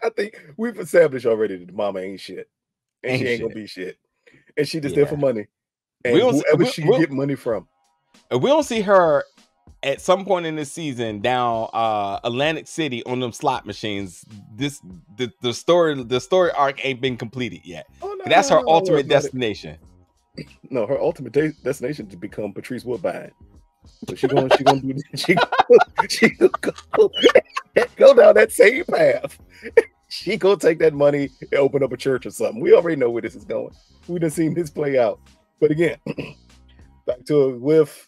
I think we've established already that the mama ain't shit, and she ain't gonna be shit, and she just there for money, and whoever she get money from. And we don't see her at some point in this season down Atlantic City on them slot machines. The story arc ain't been completed yet. That's her ultimate destination. No, her ultimate destination is to become Patrice Woodbine. So she gonna go down that same path. She gonna take that money and open up a church or something. We already know where this is going. We done seen this play out. But again, back to it with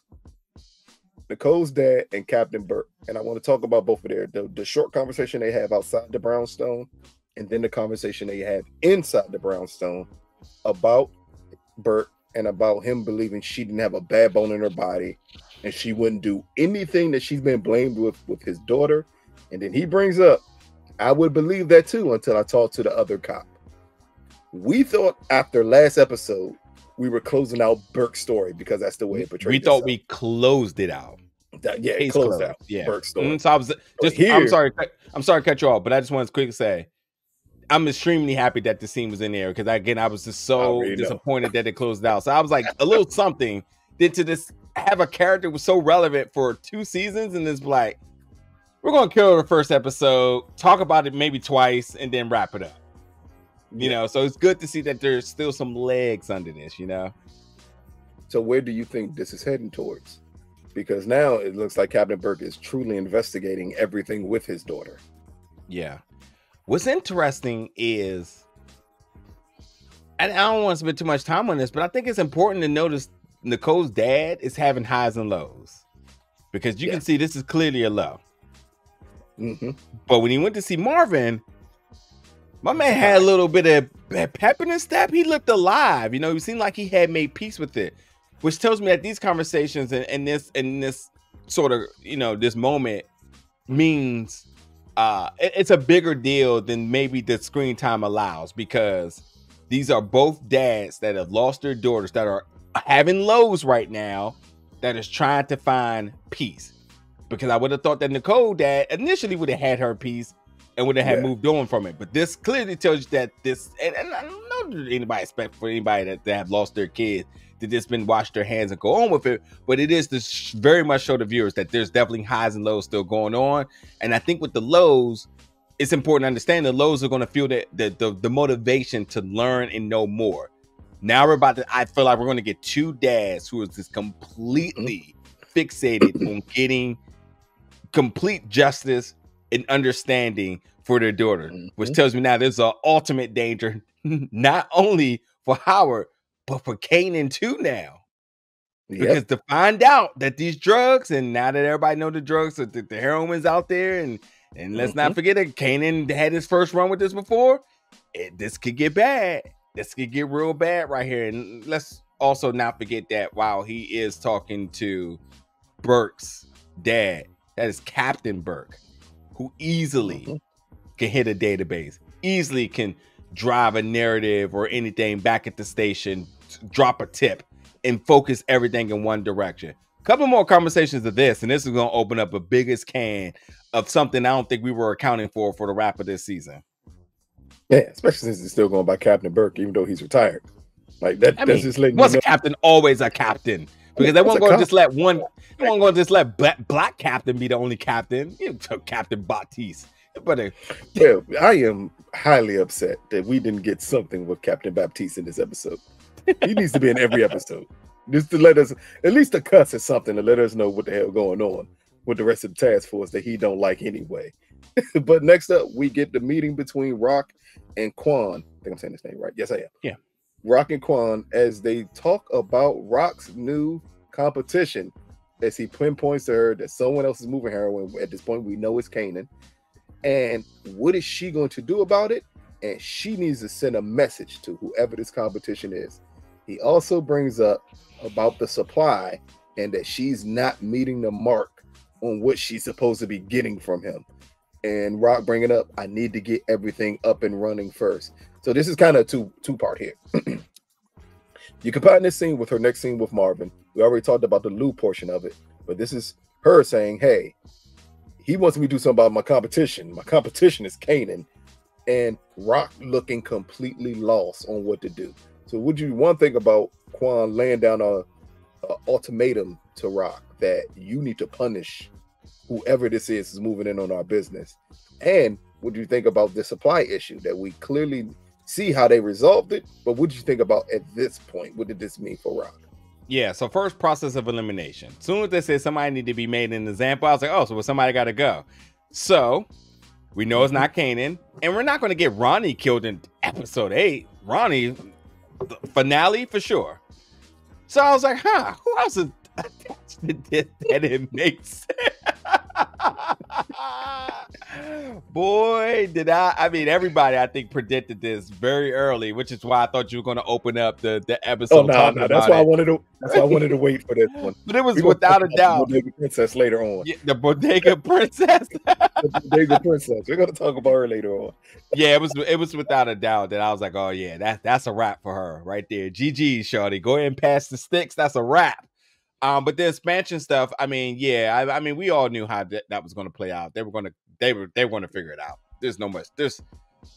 Nicole's dad and Captain Burke. And I want to talk about both of the short conversation they have outside the brownstone, and then the conversation they have inside the brownstone about Burke and about him believing she didn't have a bad bone in her body and she wouldn't do anything that she's been blamed with his daughter. And then he brings up, I would believe that too until I talked to the other cop. We thought after last episode we were closing out Burke's story because that's the way it portrayed. We thought we closed it out. It closed out. Yeah, Burke's story. So I was I'm sorry to cut you off, but I just wanted to quickly say I'm extremely happy that the scene was in there, because again, I was just so disappointed that it closed out. So I was like, a little something did to this have a character was so relevant for 2 seasons, and it's like, we're gonna kill the first episode, talk about it maybe twice, and then wrap it up. You know, so it's good to see that there's still some legs under this, you know. So where do you think this is heading towards? Because now it looks like Captain Burke is truly investigating everything with his daughter. Yeah. What's interesting is, and I don't want to spend too much time on this, but I think it's important to notice Nicole's dad is having highs and lows, because you can see this is clearly a low. But when he went to see Marvin, my man had a little bit of pep in his step. He looked alive. You know, he seemed like he had made peace with it, which tells me that these conversations and this sort of, you know, this moment means it's a bigger deal than maybe the screen time allows, because these are both dads that have lost their daughters, that are having lows right now, that is trying to find peace. Because I would have thought that Nicole dad initially would have had her peace and would have had moved on from it. But this clearly tells you that this, and I don't know anybody expect for anybody that have lost their kids to just been wash their hands and go on with it. But it is to very much show the viewers that there's definitely highs and lows still going on. And I think with the lows, it's important to understand the lows are going to feel the motivation to learn and know more. Now we're about to, I feel like we're going to get 2 dads who is just completely fixated on getting complete justice and understanding for their daughter, which tells me now there's an ultimate danger, not only for Howard, but for Kanan too now. Because to find out that these drugs, and now that everybody know the drugs, the heroin's out there, and let's not forget that Kanan had his first run with this before, this could get bad. This could get real bad right here. And let's also not forget that while he is talking to Burke's dad, that is Captain Burke, who easily can hit a database, easily can drive a narrative or anything back at the station, drop a tip, and focus everything in one direction. A couple more conversations of this, and this is going to open up a biggest can of something I don't think we were accounting for the wrap of this season. Yeah, especially since it's still going by Captain Burke, even though he's retired. Like that. That's just letting what's a captain always a captain? Because they won't go just let one. They won't go just let black captain be the only captain. You know, Captain Baptiste. But yeah, I am highly upset that we didn't get something with Captain Baptiste in this episode. He needs to be in every episode. Just to let us, at least to cuss at something to let us know what the hell going on with the rest of the task force that he don't like anyway. But next up, we get the meeting between Rock and Quan. I think I'm saying his name right. Yes, I am. Yeah. Rock and Quan, as they talk about Rock's new competition, as he pinpoints to her that someone else is moving heroin. At this point, we know it's Kanan. And what is she going to do about it? And she needs to send a message to whoever this competition is. He also brings up about the supply and that she's not meeting the mark on what she's supposed to be getting from him. And Rock bringing up, I need to get everything up and running first. So this is kind of two-part here. You combine this scene with her next scene with Marvin. We already talked about the Lou portion of it, but this is her saying, hey, he wants me to do something about my competition. My competition is Kanan. And Rock looking completely lost on what to do. So would you one thing about Quan laying down a ultimatum to Rock that you need to punish whoever this is moving in on our business? And what do you think about the supply issue that we clearly see how they resolved it? But what did you think about at this point? What did this mean for Rock? Yeah, so first, process of elimination. As soon as they said somebody need to be made an example, I was like, oh, so somebody got to go. So we know it's not Kanan, and we're not going to get Ronnie killed in episode 8. Ronnie, the finale for sure. So I was like, who else is attached to this that it makes sense? Boy, did I mean, everybody, I think, predicted this very early, which is why I thought you were going to open up the episode. Oh, no, that's why I wanted to wait for this one. But it was without a doubt. The Bodega Princess later on. Yeah, the Bodega Princess. The Bodega Princess. We're going to talk about her later on. Yeah, it was without a doubt that I was like, oh, yeah, that's a wrap for her right there. GG, shorty. Go ahead and pass the sticks. That's a wrap. But the expansion stuff, I mean, yeah, I mean, we all knew how that was going to play out. They were going to figure it out. There's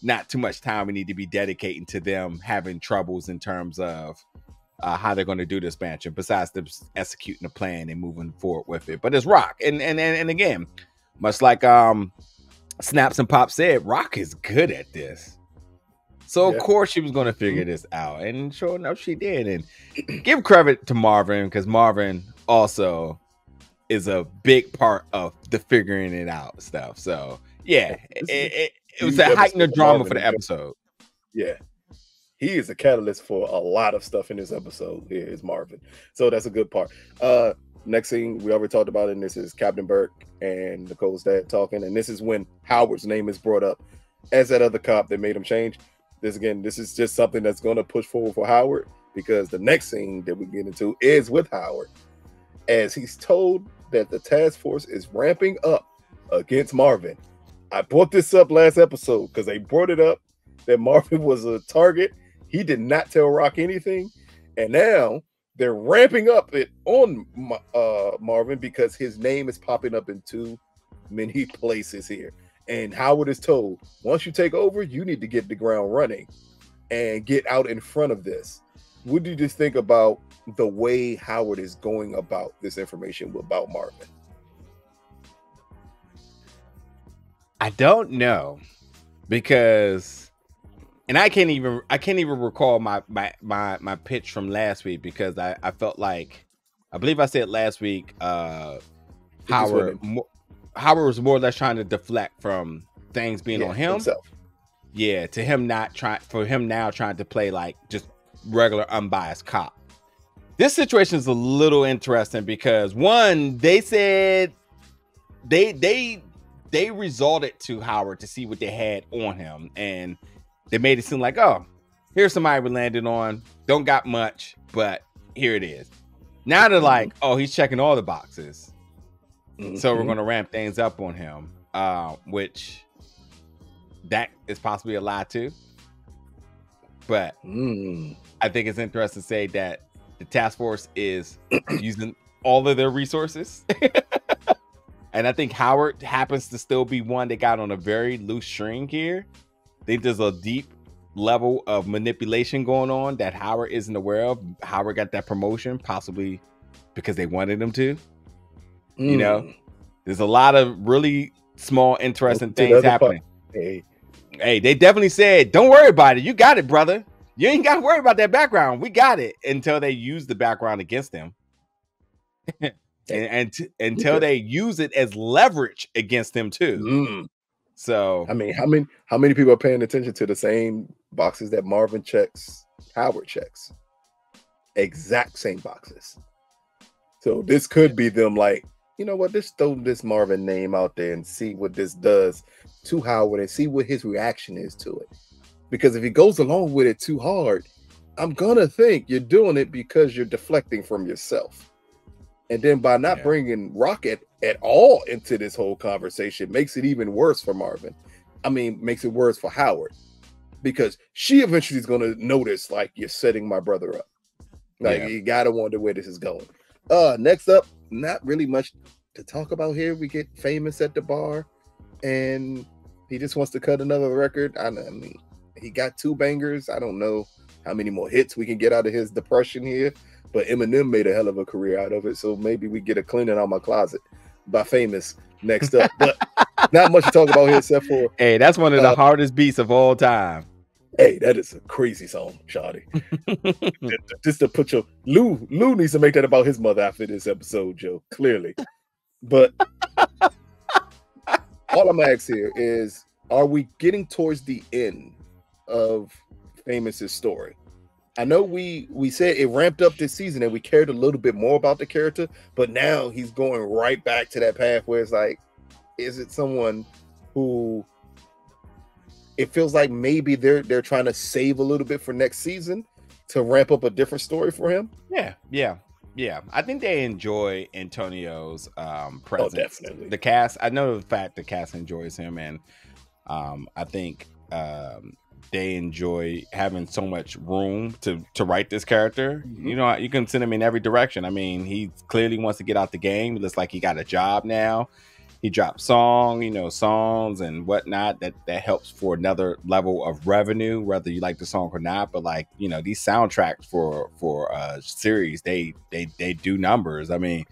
not too much time we need to be dedicating to them having troubles in terms of how they're going to do the expansion, besides them executing the plan and moving forward with it. But it's Rock, and again, much like Snaps and Pop said, Rock is good at this. So of course she was going to figure this out, and sure enough, she did. And give credit to Marvin, because Marvin also is a big part of the figuring it out stuff. So yeah, it was a heightened drama for the episode. Yeah, he is a catalyst for a lot of stuff in this episode. Here is Marvin, so that's a good part. Next thing we already talked about, and this is Captain Burke and Nicole's dad talking, and this is when Howard's name is brought up as that other cop that made him change. This is just something that's going to push forward for Howard, because the next scene that we get into is with Howard, as he's told that the task force is ramping up against Marvin. I brought this up last episode because they brought it up that Marvin was a target. He did not tell Rock anything, and now they're ramping up it on Marvin because his name is popping up in too many places here. And Howard is told, once you take over, you need to get the ground running and get out in front of this. What do you just think about the way Howard is going about this information about Marvin? I don't know, because, and I can't even recall my pitch from last week, because I felt like, I believe I said last week, Howard was more or less trying to deflect from things being on him. Himself. Yeah, to him now trying to play like just regular unbiased cop. This situation is a little interesting because, one, they said they resorted to Howard to see what they had on him, and they made it seem like, oh, here's somebody we landed on, don't got much, but here it is. Now they're like, oh, he's checking all the boxes. So we're going to ramp things up on him, which that is possibly a lie too. But I think it's interesting to say that the task force is using all of their resources. And I think Howard happens to still be one that got on a very loose string here. I think there's a deep level of manipulation going on that Howard isn't aware of. Howard got that promotion possibly because they wanted him to. You know, there's a lot of really small interesting things happening. Hey, they definitely said, "Don't worry about it. You got it, brother. You ain't got to worry about that background. We got it." Until they use the background against him, and until they use it as leverage against him too. So I mean, how many people are paying attention to the same boxes that Marvin checks, Howard checks? Exact same boxes. So this could be them like, you know what, just throw this Marvin name out there and see what this does to Howard and see what his reaction is to it. Because if he goes along with it too hard, I'm gonna think you're doing it because you're deflecting from yourself. And then by not bringing Rocket at all into this whole conversation makes it even worse for Marvin. I mean, makes it worse for Howard, because she eventually is going to notice, like, you're setting my brother up. Like, you got to wonder where this is going. Next up, not really much to talk about here. We get Famous at the bar, and he just wants to cut another record. I mean, he got 2 bangers. I don't know how many more hits we can get out of his depression here, but Eminem made a hell of a career out of it. So maybe we get a cleaning out my closet by Famous next up. But not much to talk about here except for, hey, that's one of the hardest beats of all time. Hey, that is a crazy song, Shawty. Just to put your Lou needs to make that about his mother after this episode, Joe. Clearly. But all I'm gonna ask here is, are we getting towards the end of Famous's story? I know we said it ramped up this season and we cared a little bit more about the character, but now he's going right back to that path where it's like, is it someone who it feels like maybe they're trying to save a little bit for next season to ramp up a different story for him? Yeah. I think they enjoy Antonio's presence. Oh, definitely. The cast, I know the fact the cast enjoys him, and I think they enjoy having so much room to write this character. You know, you can send him in every direction. I mean, he clearly wants to get out the game. It looks like he got a job now. He dropped songs and whatnot that helps for another level of revenue, whether you like the song or not. But like, you know, these soundtracks for series, they do numbers. I mean,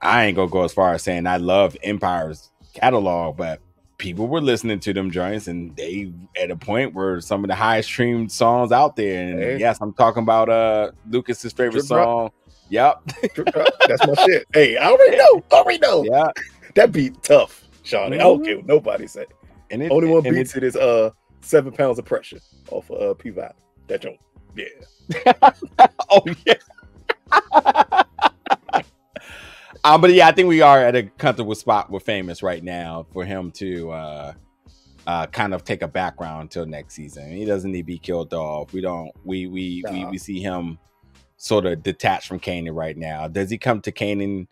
I ain't gonna go as far as saying I love Empire's catalog, but people were listening to them joints, and they at a point were some of the highest streamed songs out there. And yes, I'm talking about Lucas's favorite song. Yep. That's my shit. Hey, I already know. Yeah. That beat tough, Sean. I don't care what nobody say. And only one beats it is 7 pounds of pressure off of P-Vibe. That joint. Yeah. Oh yeah. But yeah, I think we are at a comfortable spot with Famous right now for him to kind of take a background until next season. He doesn't need to be killed off. We see him sort of detached from Kanan right now. Does he come to Kanan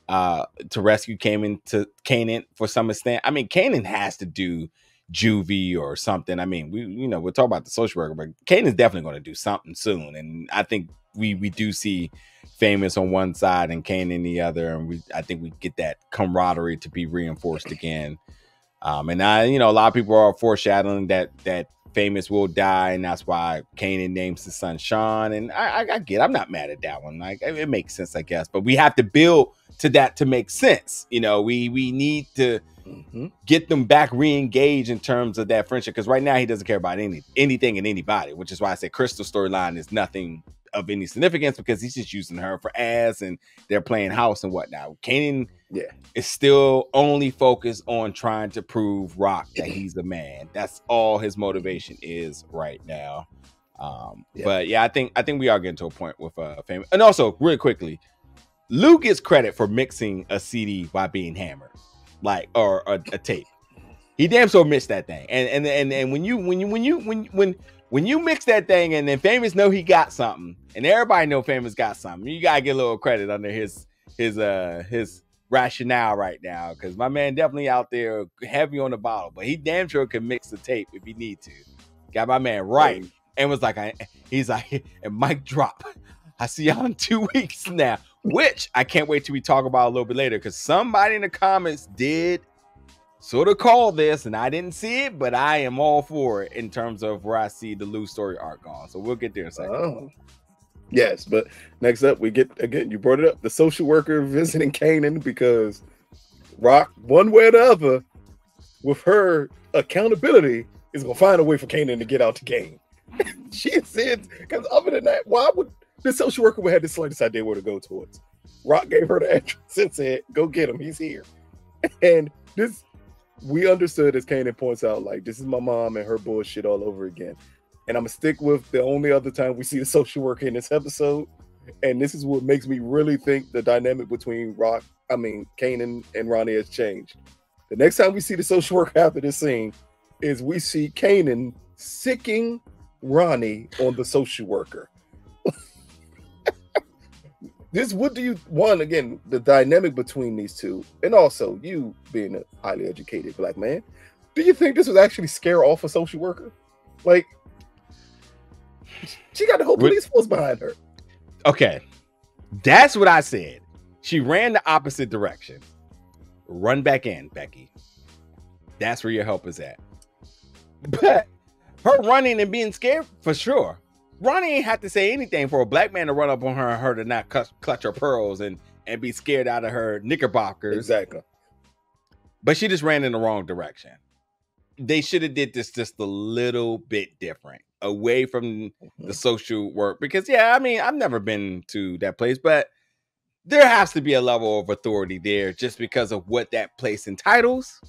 to rescue Kanan for some extent? I mean, Kanan has to do juvie or something. I mean, we'll talk about the social worker, but Kanan's definitely going to do something soon. And I think we do see Famous on one side and Kanan the other, and I think we get that camaraderie to be reinforced again. And a lot of people are foreshadowing that Famous will die, and that's why Kanan names his son Sean. And I get, I'm not mad at that one. Like, it makes sense, I guess. But we have to build to that to make sense. You know, we need to get them back re-engaged in terms of that friendship, because right now he doesn't care about anything and anybody, which is why I said Crystal's storyline is nothing of any significance, because he's just using her for ass and they're playing house and whatnot. Kanan is still only focused on trying to prove Rock that he's the man. That's all his motivation is right now. But yeah, I think we are getting to a point with Famous. And also, really quickly, Lou gets credit for mixing a CD while being hammered, like, or a tape. He damn sure mixed that thing. And when you mix that thing and then Famous know he got something, and everybody know Famous got something, you gotta get a little credit under his rationale right now, because my man definitely out there heavy on the bottle, but he damn sure can mix the tape if he need to. Got my man right, and was like, he's like, and mic drop. I see y'all in 2 weeks now, which I can't wait till we talk about a little bit later, because somebody in the comments did sort of call this, and I didn't see it, but I am all for it in terms of where I see the Lou story arc on. So we'll get there in a second. Yes, but next up, we get, again, you brought it up, the social worker visiting Kanan, because Rock, one way or the other, with her accountability, is gonna find a way for Kanan to get out the game. She said, because other than that, why would the social worker would have the slightest idea where to go towards? Rock gave her the address and said, "Go get him. He's here." And this, we understood, as Kanan points out, like, this is my mom and her bullshit all over again. And I'm gonna stick with the only other time we see the social worker in this episode. And this is what makes me really think the dynamic between Kanan and Ronnie has changed. The next time we see the social worker after this scene is we see Kanan sicking Ronnie on the social worker. What do you want, again, the dynamic between these two, and also you being a highly educated black man, do you think this was actually scare off a social worker? Like, she got the whole police force behind her. Okay, that's what I said. She ran the opposite direction. Run back in, Becky. That's where your help is at. But her running and being scared, for sure. Ronnie ain't have to say anything for a black man to run up on her and her to not clutch her pearls and be scared out of her knickerbockers. Exactly. But she just ran in the wrong direction. They should have did this just a little bit different, away from the social work. Because, yeah, I mean, I've never been to that place, but there has to be a level of authority there just because of what that place entitles,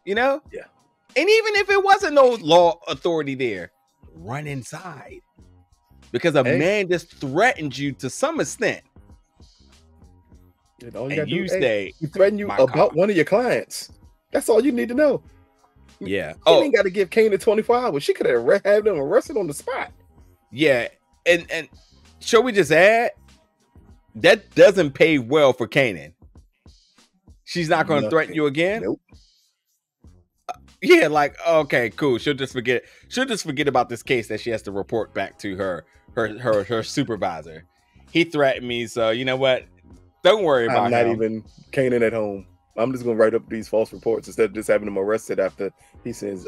you know? Yeah. And even if it wasn't no law authority there, run inside. Because a man just threatened you to some extent. And you say, he threatened you about one of your clients. That's all you need to know. Yeah. She ain't got to give Kanan 24 hours. She could have had them arrested on the spot. Yeah. And shall we just add, that doesn't pay well for Kanan. She's not going to threaten you again. Nope. Yeah, like, okay, cool. She'll just forget about this case that she has to report back to her supervisor. He threatened me, so you know what? Don't worry about it. I'm not even Kanan at home. I'm just gonna write up these false reports instead of just having him arrested after he sends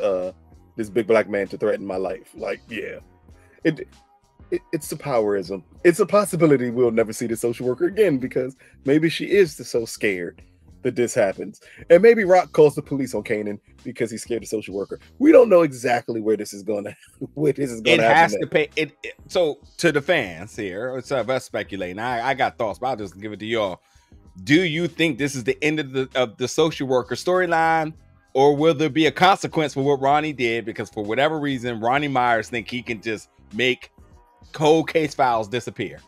this big black man to threaten my life. Like, yeah. It's the powerism. It's a possibility we'll never see the social worker again because maybe she is so scared that this happens. And maybe Rock calls the police on Kanan because he's scared of the social worker. We don't know exactly where this is gonna happen. It has to pay it. So to the fans here, it's us speculating. I got thoughts, but I'll just give it to y'all. Do you think this is the end of the social worker storyline, or will there be a consequence for what Ronnie did? Because for whatever reason, Ronnie Myers think he can just make cold case files disappear.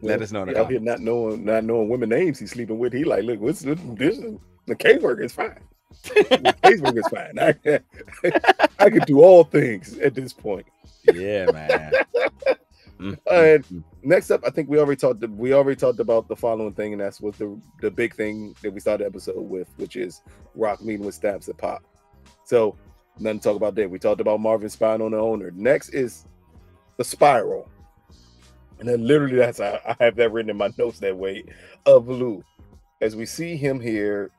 Let us know. Out here not knowing women names he's sleeping with. He like, look, what's this? The caseworker is fine. The caseworker is fine. I could do all things at this point. Yeah, man. And next up, I think we already talked about the following thing, and that's what the big thing that we started the episode with, which is Rock meeting with Stamps and Pop. So nothing to talk about there. We talked about Marvin spying on the owner. Next is the spiral. And then literally I have that written in my notes that way, of Lou. As we see him here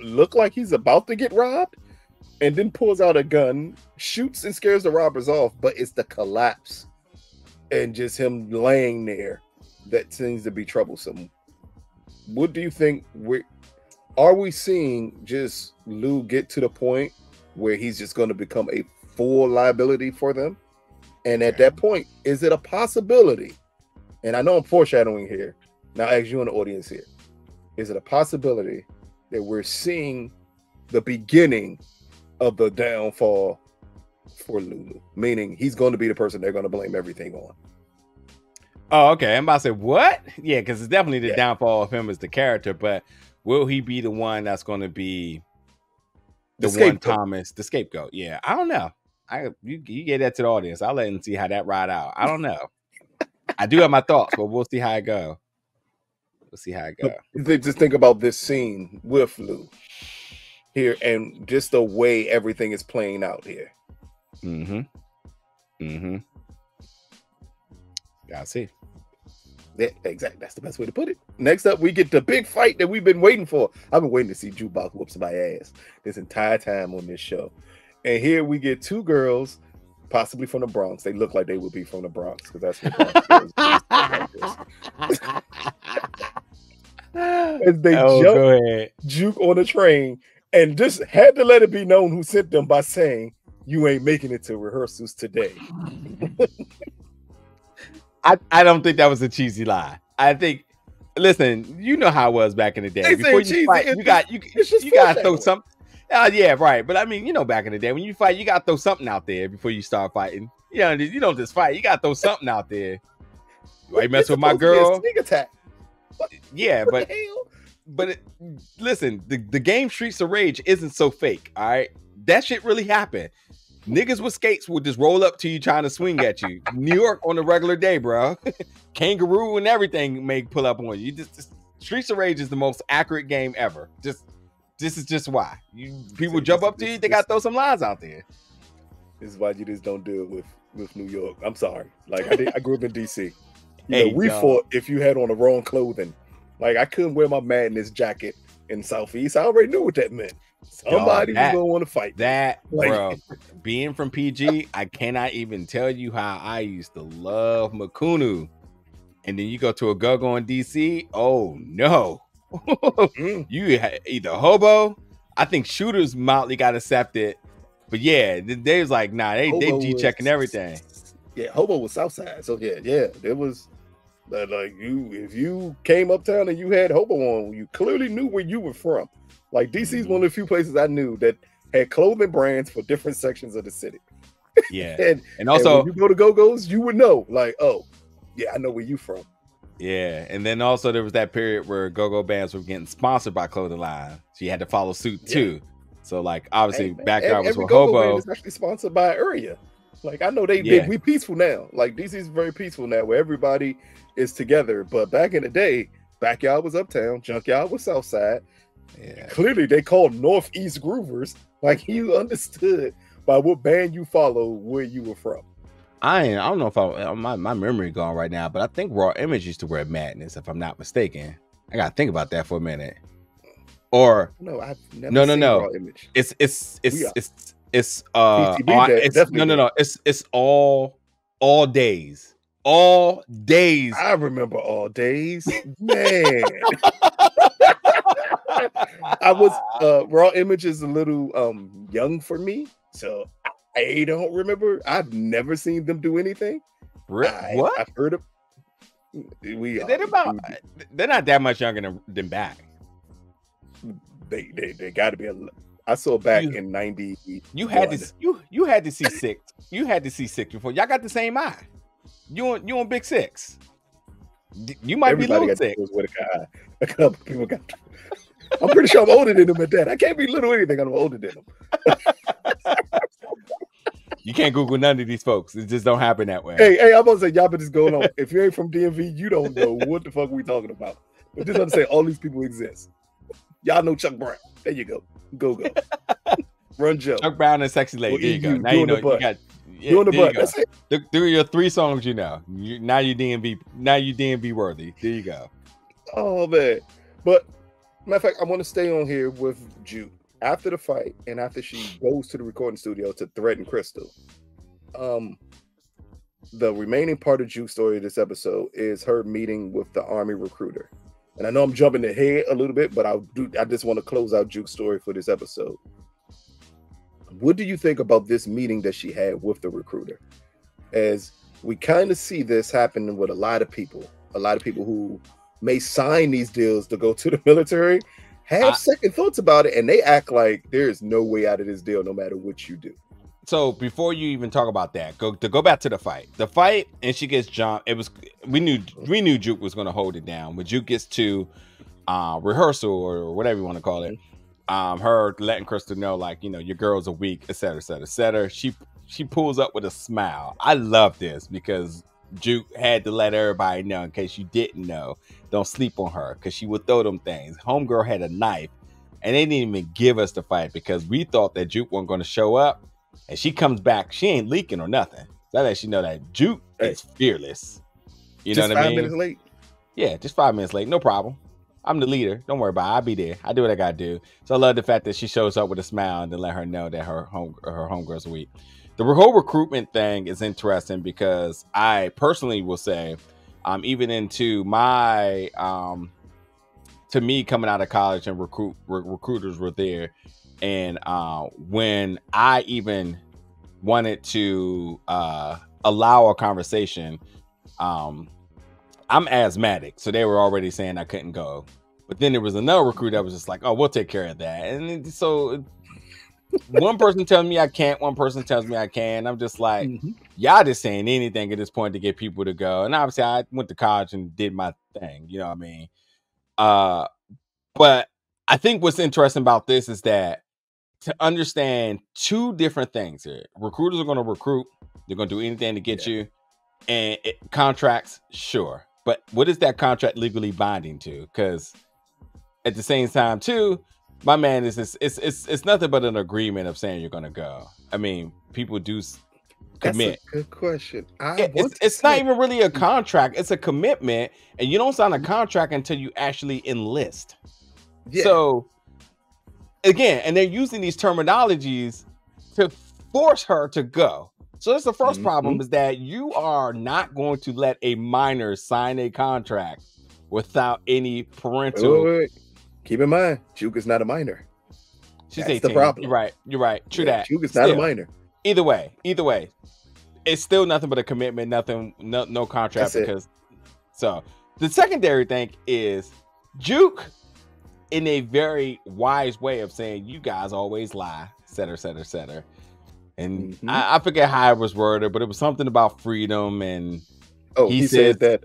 look like he's about to get robbed, and then pulls out a gun, shoots and scares the robbers off, but it's the collapse and just him laying there that seems to be troublesome. What do you think? Are we seeing just Lou get to the point where he's just going to become a full liability for them? And at that point, is it a possibility? And I know I'm foreshadowing here. Now, as you in the audience here, is it a possibility that we're seeing the beginning of the downfall for Lulu? Meaning he's going to be the person they're going to blame everything on. Oh, okay. I'm about to say, what? Yeah, because it's definitely the downfall of him as the character, but will he be the one that's going to be the one Thomas, the scapegoat? Yeah, I don't know. You get that to the audience. I'll let them see how that ride out. I don't know. I do have my thoughts, but we'll see how it go. We'll see how it go. Just think about this scene with Lou here and just the way everything is playing out here. Gotta see. Yeah, exactly. That's the best way to put it. Next up, we get the big fight that we've been waiting for. I've been waiting to see Jukebox whoop somebody's ass this entire time on this show. And here we get two girls, possibly from the Bronx. They look like they would be from the Bronx because that's what Bronx is. as they Go ahead. Juke on the train and just had to let it be known who sent them by saying, "You ain't making it to rehearsals today." I don't think that was a cheesy lie. I think, listen, you know how it was back in the day. They Before you cheesy, fight, you got to throw something. Yeah, right. But I mean, you know, back in the day when you fight, you got to throw something out there before you start fighting. You don't just fight. You got to throw something out there. Why you mess with my girl? Sneak attack. Yeah, but listen, the game Streets of Rage isn't so fake. All right, that shit really happened. Niggas with skates would just roll up to you trying to swing at you. New York on a regular day, bro. Kangaroo and everything may pull up on you. Just Streets of Rage is the most accurate game ever. This is just why people jump up to you. They got to throw some lines out there. This is why you just don't do it with New York. I'm sorry. Like I grew up in DC. We fought if you had on the wrong clothing. Like I couldn't wear my Madness jacket in Southeast. I already knew what that meant. Somebody was gonna want to fight. Bro, being from PG, I cannot even tell you how I used to love Makunu. And then you go to a go-go in DC. Oh no. You either hobo. I think shooters mildly got accepted. But yeah, they was like, nah, they G-checking everything. Yeah, hobo was Southside. So yeah, it was like if you came uptown and you had hobo on, you clearly knew where you were from. Like DC is one of the few places I knew that had clothing brands for different sections of the city. Yeah, and also when you go to go-go's, you would know, like, oh, yeah, I know where you from. Yeah, and then also there was that period where go-go bands were getting sponsored by clothing line, so you had to follow suit too. So like obviously Backyard was for hobo. Is actually sponsored by an area. Like I know we peaceful now. Like DC is very peaceful now, where everybody is together. But back in the day, Backyard was uptown, Junkyard was Southside. Yeah. Clearly, they called Northeast Groovers. Like you understood by what band you follow where you were from. I don't know if my memory gone right now, but I think Raw Image used to wear Madness, if I'm not mistaken. I gotta think about that for a minute. Or no, I've never seen Raw Image. It's all days. All days. I remember All Days, man. I was Raw Image is a little young for me, so I don't remember. I've never seen them do anything. What? I've heard of. They're not that much younger than Back. They got to be. I saw Back in 90. You had to see Six. You had to see Six before. Y'all got the same eye. You on Big Six. You might be Little Six. A couple people got. I'm pretty sure I'm older than him at that. I can't be little anything. I'm older than him. You can't Google none of these folks. It just don't happen that way. Hey, I'm about to say, y'all been just going on. If you ain't from DMV, you don't know what the fuck we talking about. But just understand, all these people exist. Y'all know Chuck Brown. There you go. Go. Run Joe. Chuck Brown and Sexy Lady. There you go. Now you know you got. Doing the butt. That's it. Through your 3 songs, you know. Now you DMV worthy. There you go. Oh man. But matter of fact, I want to stay on here with Juke. After the fight and after she goes to the recording studio to threaten Crystal, the remaining part of Juke's story of this episode is her meeting with the army recruiter. And I know I'm jumping ahead a little bit, but I just want to close out Juke's story for this episode. What do you think about this meeting that she had with the recruiter? As we kind of see this happening with a lot of people who may sign these deals to go to the military, have second thoughts about it, and they act like there's no way out of this deal no matter what you do. So before you even talk about that, go back to the fight, and she gets jumped. We knew Juke was going to hold it down. When Juke gets to rehearsal or whatever you want to call it, her letting Crystal know, like, you know, your girls are weak, etc., etc., etc. She pulls up with a smile. I love this because Juke had to let everybody know, in case you didn't know, don't sleep on her, because she would throw them things. Homegirl had a knife, and they didn't even give us the fight because we thought that Juke wasn't going to show up. And she comes back, she ain't leaking or nothing. That lets you know that Juke is fearless. You know what I mean? 5 minutes late. Yeah, just 5 minutes late. No problem. I'm the leader. Don't worry about it. I'll be there. I do what I gotta do. So I love the fact that she shows up with a smile and then let her know that her homegirl's weak. The whole recruitment thing is interesting because I personally will say, even into my to me coming out of college and recruiters were there, and when I even wanted to allow a conversation, I'm asthmatic, so they were already saying I couldn't go. But then there was another recruiter that was just like, "Oh, we'll take care of that." And so one person tells me I can't, one person tells me I can. I'm just like, y'all just saying anything at this point to get people to go. And obviously I went to college and did my thing, you know what I mean? But I think what's interesting about this is that to understand two different things here. Recruiters are going to recruit. They're going to do anything to get you. And contracts, sure. But what is that contract legally binding to? Because at the same time, too, my man, it's nothing but an agreement of saying you're going to go. I mean, people do commit. That's a good question. It's not even really a contract. It's a commitment. And you don't sign a contract until you actually enlist. Yeah. So, again, and they're using these terminologies to force her to go. So that's the first problem, is that you are not going to let a minor sign a contract without any parental. Wait. Keep in mind, Juke is not a minor. She's 18. The problem. You're right. True that. Juke is not a minor. Either way, it's still nothing but a commitment. No contract. So the secondary thing is Juke, in a very wise way of saying, you guys always lie, etc. And I forget how it was worded, but it was something about freedom. And he said that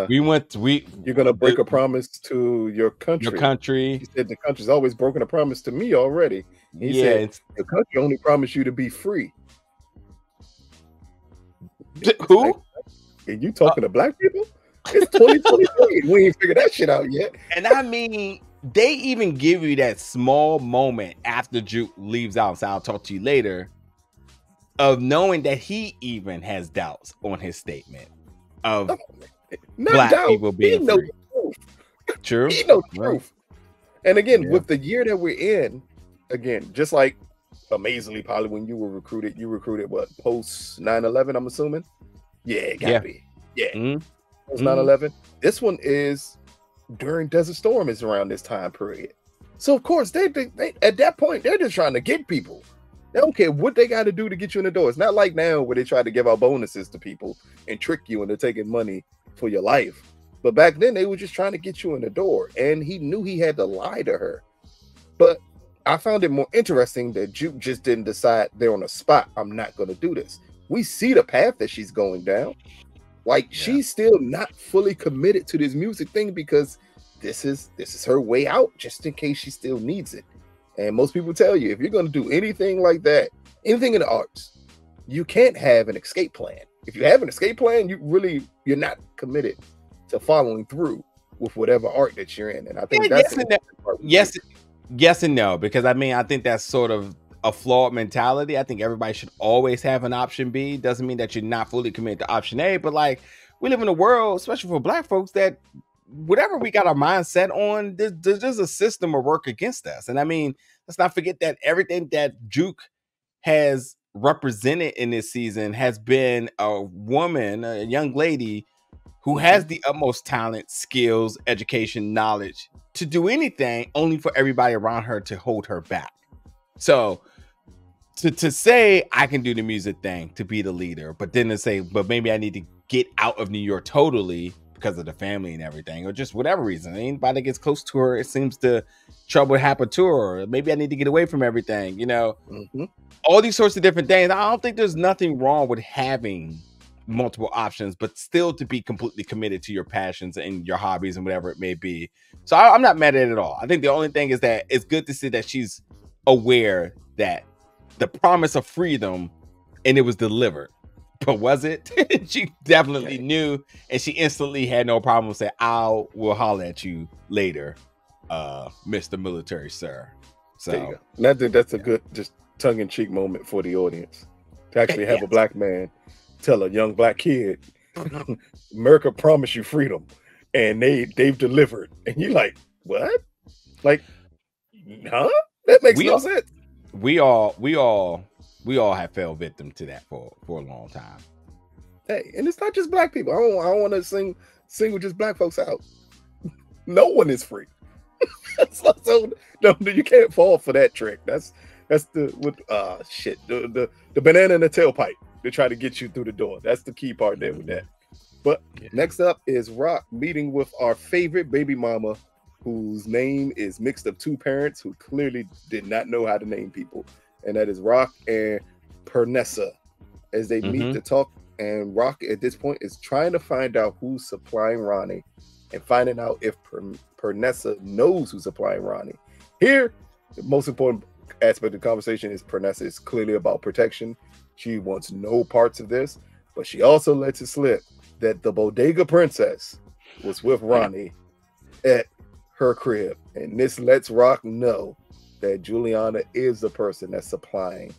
you're gonna break a promise to your country. He said the country's always broken a promise to me already. He said the country only promised you to be free. Who? Are you talking to black people? It's 2023. We ain't figured that shit out yet. And I mean, they even give you that small moment after Juke leaves out. So I'll talk to you later. Of knowing that he even has doubts on his statement of black people being free. True. He knows the truth. And again, with the year that we're in, again, just like amazingly, probably when you recruited what, post 9/11, I'm assuming? Yeah, it gotta be. Yeah. Post 9/11. This one is during Desert Storm, is around this time period. So of course they at that point they're just trying to get people. They don't care what they got to do to get you in the door. It's not like now where they try to give out bonuses to people and trick you into taking money for your life. But back then they were just trying to get you in the door, and he knew he had to lie to her. But I found it more interesting that Juke just didn't decide there on the spot, I'm not going to do this. We see the path that she's going down. Like she's still not fully committed to this music thing because this is her way out, just in case she still needs it. And most people tell you, if you're going to do anything like that, anything in the arts, you can't have an escape plan. If you have an escape plan, you're not committed to following through with whatever art that you're in. And I think yes and no, because I mean, I think that's sort of a flawed mentality. I think everybody should always have an option B. Doesn't mean that you're not fully committed to option A, but like we live in a world, especially for black folks, that whatever we got our mindset on, there's a system of work against us. And I mean, let's not forget that everything that Juke has represented in this season has been a woman, a young lady who has the utmost talent, skills, education, knowledge to do anything, only for everybody around her to hold her back. So to say I can do the music thing, to be the leader, but then to say, but maybe I need to get out of New York totally because of the family and everything, or just whatever reason. Anybody that gets close to her, it seems to trouble happen to her. Or maybe I need to get away from everything, you know, all these sorts of different things. I don't think there's nothing wrong with having multiple options, but still to be completely committed to your passions and your hobbies and whatever it may be. So I'm not mad at it at all. I think the only thing is that it's good to see that she's aware that the promise of freedom, and it was delivered. But was it? She definitely knew, and she instantly had no problem saying, we'll holler at you later, Mr. Military Sir. So there you go. And I think that's a good, just tongue-in-cheek moment for the audience to actually have a black man tell a young black kid, America promised you freedom, and they've delivered, and you're like, what? Like, huh? That makes no sense. We all have fell victim to that for a long time. Hey, and it's not just black people. I don't want to single just black folks out. No one is free. So no, you can't fall for that trick. That's shit. The banana in the tailpipe to try to get you through the door. That's the key part there with that. But next up is Rock meeting with our favorite baby mama, whose name is mixed of two parents who clearly did not know how to name people, and that is Rock and Pernessa. As they meet to talk, and Rock at this point is trying to find out who's supplying Ronnie, and finding out if Pernessa knows who's supplying Ronnie. Here, the most important aspect of the conversation is Pernessa is clearly about protection. She wants no parts of this, but she also lets it slip that the Bodega Princess was with Ronnie at her crib. And this lets Rock know that Juliana is the person that's supplying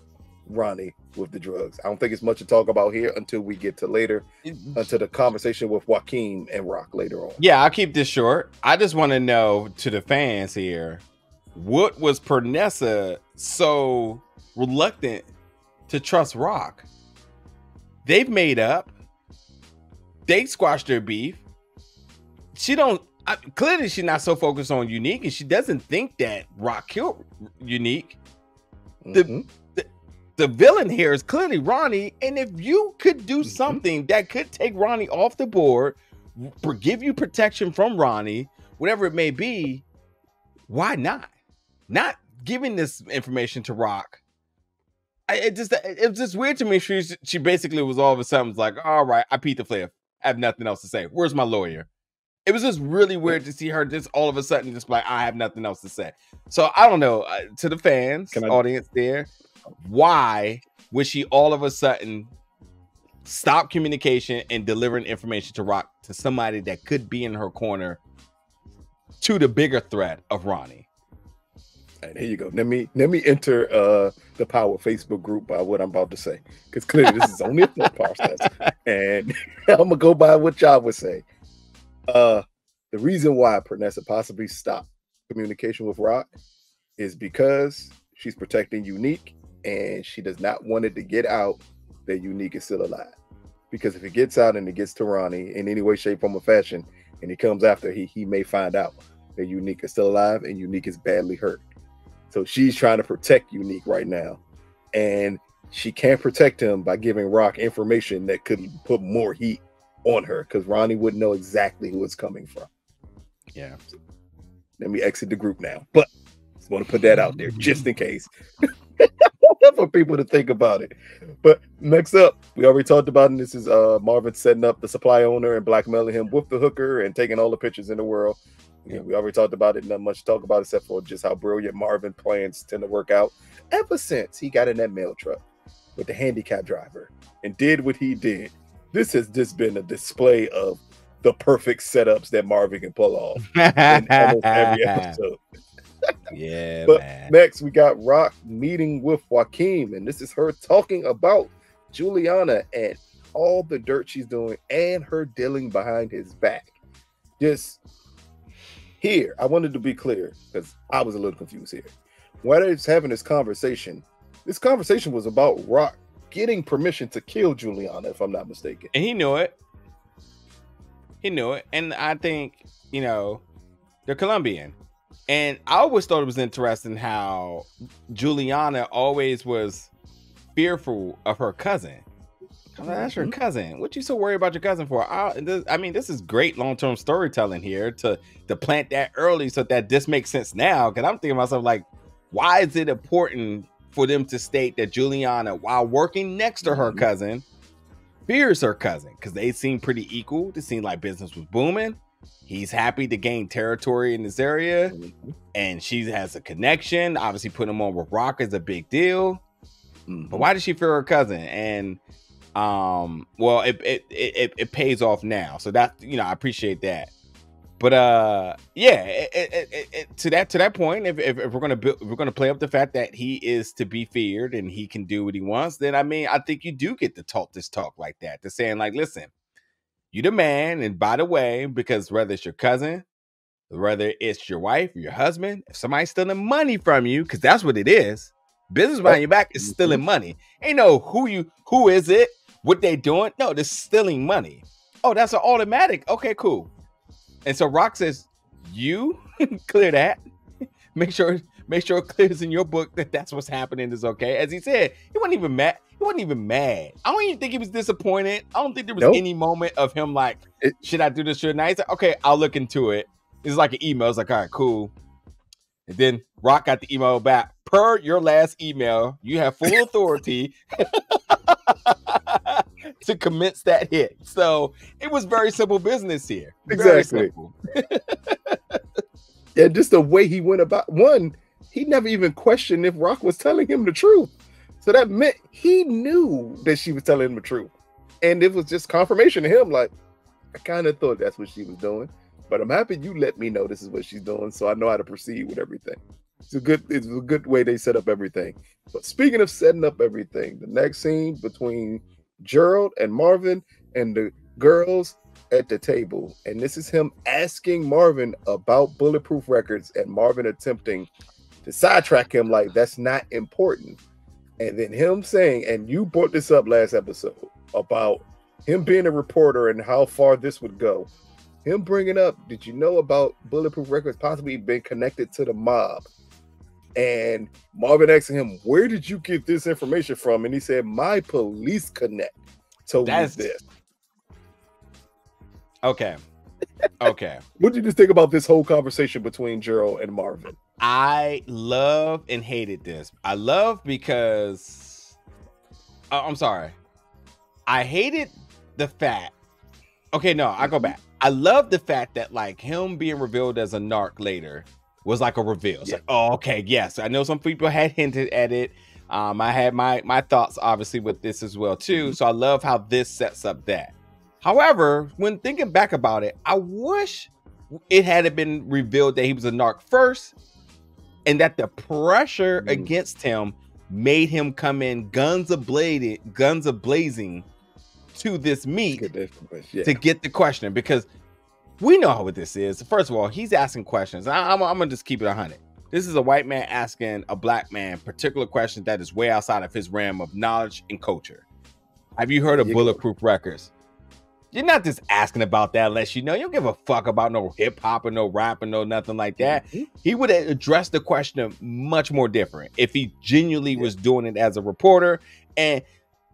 Ronnie with the drugs. I don't think it's much to talk about here until we get to later, until the conversation with Joaquin and Rock later on. Yeah, I'll keep this short. I just want to know, to the fans here, what was Pernessa so reluctant to trust Rock? They've made up. They squashed their beef. Clearly she's not so focused on Unique, and she doesn't think that Rock killed Unique. The villain here is clearly Ronnie, and if you could do something that could take Ronnie off the board, give you protection from Ronnie, whatever it may be, why not? Not giving this information to Rock. It was just weird to me. She basically was all of a sudden like, all right, I peed the flip. I have nothing else to say. Where's my lawyer? It was just really weird to see her just all of a sudden just like, I have nothing else to say. So I don't know, to the fans, audience there, why would she all of a sudden stop communication and delivering information to Rock, to somebody that could be in her corner, to the bigger threat of Ronnie? There you go. Let me enter the Power Facebook group by what I'm about to say, because clearly this is only a thought process, and I'm gonna go by what y'all would say. The reason why Pernessa possibly stopped communication with Rock is because she's protecting Unique, and she does not want it to get out that Unique is still alive. Because if it gets out and it gets to Ronnie in any way, shape, form, or fashion, and he comes after, he may find out that Unique is still alive and Unique is badly hurt. So she's trying to protect Unique right now, and she can't protect him by giving Rock information that could put more heat on her, because Ronnie wouldn't know exactly who it's coming from. Yeah. So let me exit the group now, but just want to put that out there just in case for people to think about it. But next up, we already talked about it. This is Marvin setting up the supply owner and blackmailing him with the hooker and taking all the pictures in the world. Yeah, we already talked about it. Not much to talk about except for just how brilliant Marvin plans tend to work out ever since he got in that mail truck with the handicap driver and did what he did. This has just been a display of the perfect setups that Marvin can pull off in almost every episode. Yeah, but man. Next we got Rock meeting with Joaquin, and this is her talking about Juliana and all the dirt she's doing and her dealing behind his back. Just here, I wanted to be clear because I was a little confused here. When I was having this conversation was about Rock getting permission to kill Juliana, if I'm not mistaken. And he knew it. And I think, they're Colombian. And I always thought it was interesting how Juliana always was fearful of her cousin. I'm like, that's your cousin. What you so worried about your cousin for? This is great long-term storytelling here to plant that early so that this makes sense now. Because I'm thinking to myself, like, why is it important for them to state that Juliana, while working next to her cousin, fears her cousin? Because they seem pretty equal. It seemed like business was booming. He's happy to gain territory in this area, and she has a connection. Obviously, putting him on with Rock is a big deal. But why does she fear her cousin? And it pays off now. So that, I appreciate that. But to that point, if we're gonna play up the fact that he is to be feared and he can do what he wants, then I think you do get to talk like that. To saying like, listen, you the man, and by the way, because whether it's your cousin, whether it's your wife or your husband, if somebody's stealing money from you, because that's what it is, business behind your back is stealing money. Ain't no who is it, what they doing? No, they're stealing money. Oh, that's an automatic. Okay, cool. And so Rock says, you Clear that. Make sure it clears in your book that that's what's happening is okay. As he said, he wasn't even mad. I don't even think he was disappointed. I don't think there was any moment of him like, should I do this? Shouldn't I? He's like, okay, I'll look into it. It's like an email. It's like, all right, cool. And then Rock got the email back. Per your last email, you have full authority to commence that hit. So it was very simple business here. Very simple. Yeah, just the way he went about. One, he never even questioned if Rock was telling him the truth. So that meant he knew that she was telling him the truth. And it was just confirmation to him. Like, I kind of thought that's what she was doing. But I'm happy you let me know this is what she's doing, so I know how to proceed with everything. It's a good way they set up everything. But speaking of setting up everything, the next scene between Gerald and Marvin and the girls at the table, and this is him asking Marvin about Bulletproof Records, and Marvin attempting to sidetrack him like that's not important. And then him saying, and you brought this up last episode about him being a reporter and how far this would go. Him bringing up, did you know about Bulletproof Records possibly being connected to the mob? And Marvin asking him, where did you get this information from? And he said, my police connect told me this. Okay. What did you just think about this whole conversation between Gerald and Marvin? I love and hated this. I love because I'm sorry. I hated the fact. Okay, no, I go back. I love the fact that like him being revealed as a narc later was like a reveal. It's like, oh, okay, yes. I know some people had hinted at it. I had my thoughts obviously with this as well too. So I love how this sets up that. However, when thinking back about it, I wish it had been revealed that he was a narc first, and that the pressure against him made him come in guns a-blazing to this meet to get the question, because we know what this is. First of all, he's asking questions. I'm gonna just keep it 100. This is a white man asking a black man particular questions that is way outside of his realm of knowledge and culture. Have you heard of Bulletproof Records? You're not just asking about that unless you know. You don't give a fuck about no hip hop or no rap or no nothing like that. He would have addressed the question much more different if he genuinely was doing it as a reporter. And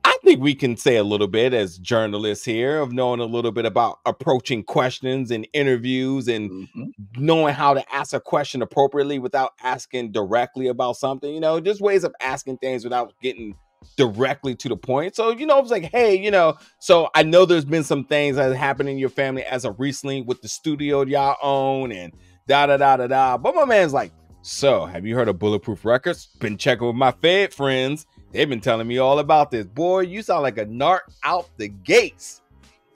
I think we can say a little bit as journalists here of knowing a little bit about approaching questions and interviews and knowing how to ask a question appropriately without asking directly about something, you know, just ways of asking things without getting directly to the point. So, you know, it's like, hey, you know, so I know there's been some things that happened in your family as of recently with the studio y'all own and da-da-da-da-da. But my man's like, so have you heard of Bulletproof Records? Been checking with my Fed friends. They've been telling me all about this. Boy, you sound like a narc out the gates.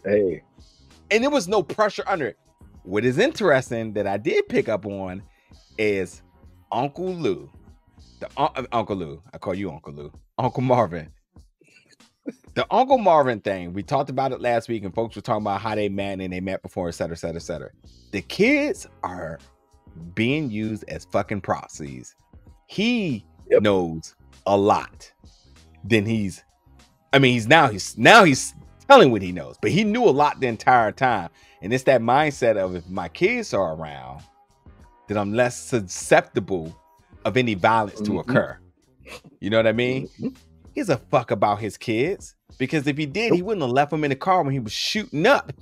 Hey. And there was no pressure under it. What is interesting that I did pick up on is Uncle Lou. Uncle Lou. I call you Uncle Lou. Uncle Marvin. The Uncle Marvin thing, we talked about it last week, and folks were talking about how they met and they met before, et cetera, et cetera, et cetera. The kids are being used as fucking proxies. He knows a lot. Then he's telling what he knows, but he knew a lot the entire time. And it's that mindset of, if my kids are around, then I'm less susceptible of any violence to occur. You know what I mean? He gives a fuck about his kids, because if he did, he wouldn't have left them in the car when he was shooting up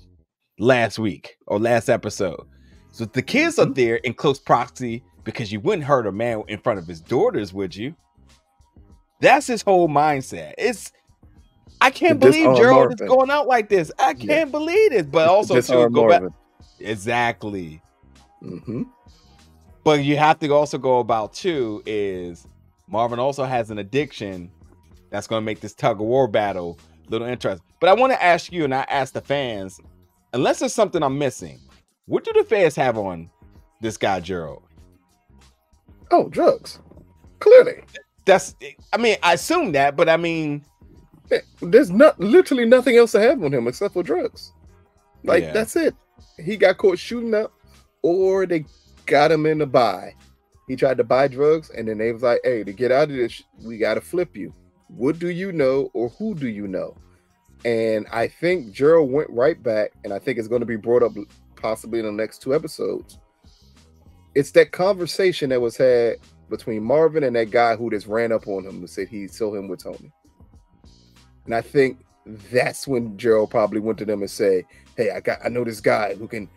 last week or last episode. So the kids are there in close proxy because you wouldn't hurt a man in front of his daughters, would you? That's his whole mindset. I can't believe Gerald is going out like this. I can't believe it. But also to go back. Exactly. But you have to also go about too is Marvin also has an addiction that's going to make this tug of war battle a little interesting. But I want to ask you, and I ask the fans, unless there's something I'm missing, what do the fans have on this guy Gerald? Oh, drugs. Clearly. I assume that, but I mean, there's literally nothing else to have on him except for drugs. That's it. He got caught shooting up, or they got him in a buy. He tried to buy drugs, and then they was like, hey, to get out of this, we got to flip you. What do you know, or who do you know? And I think Gerald went right back, and I think it's going to be brought up possibly in the next 2 episodes. it's that conversation that was had between Marvin and that guy who just ran up on him and said he saw him with Tony. And I think that's when Gerald probably went to them and said, hey, I know this guy who can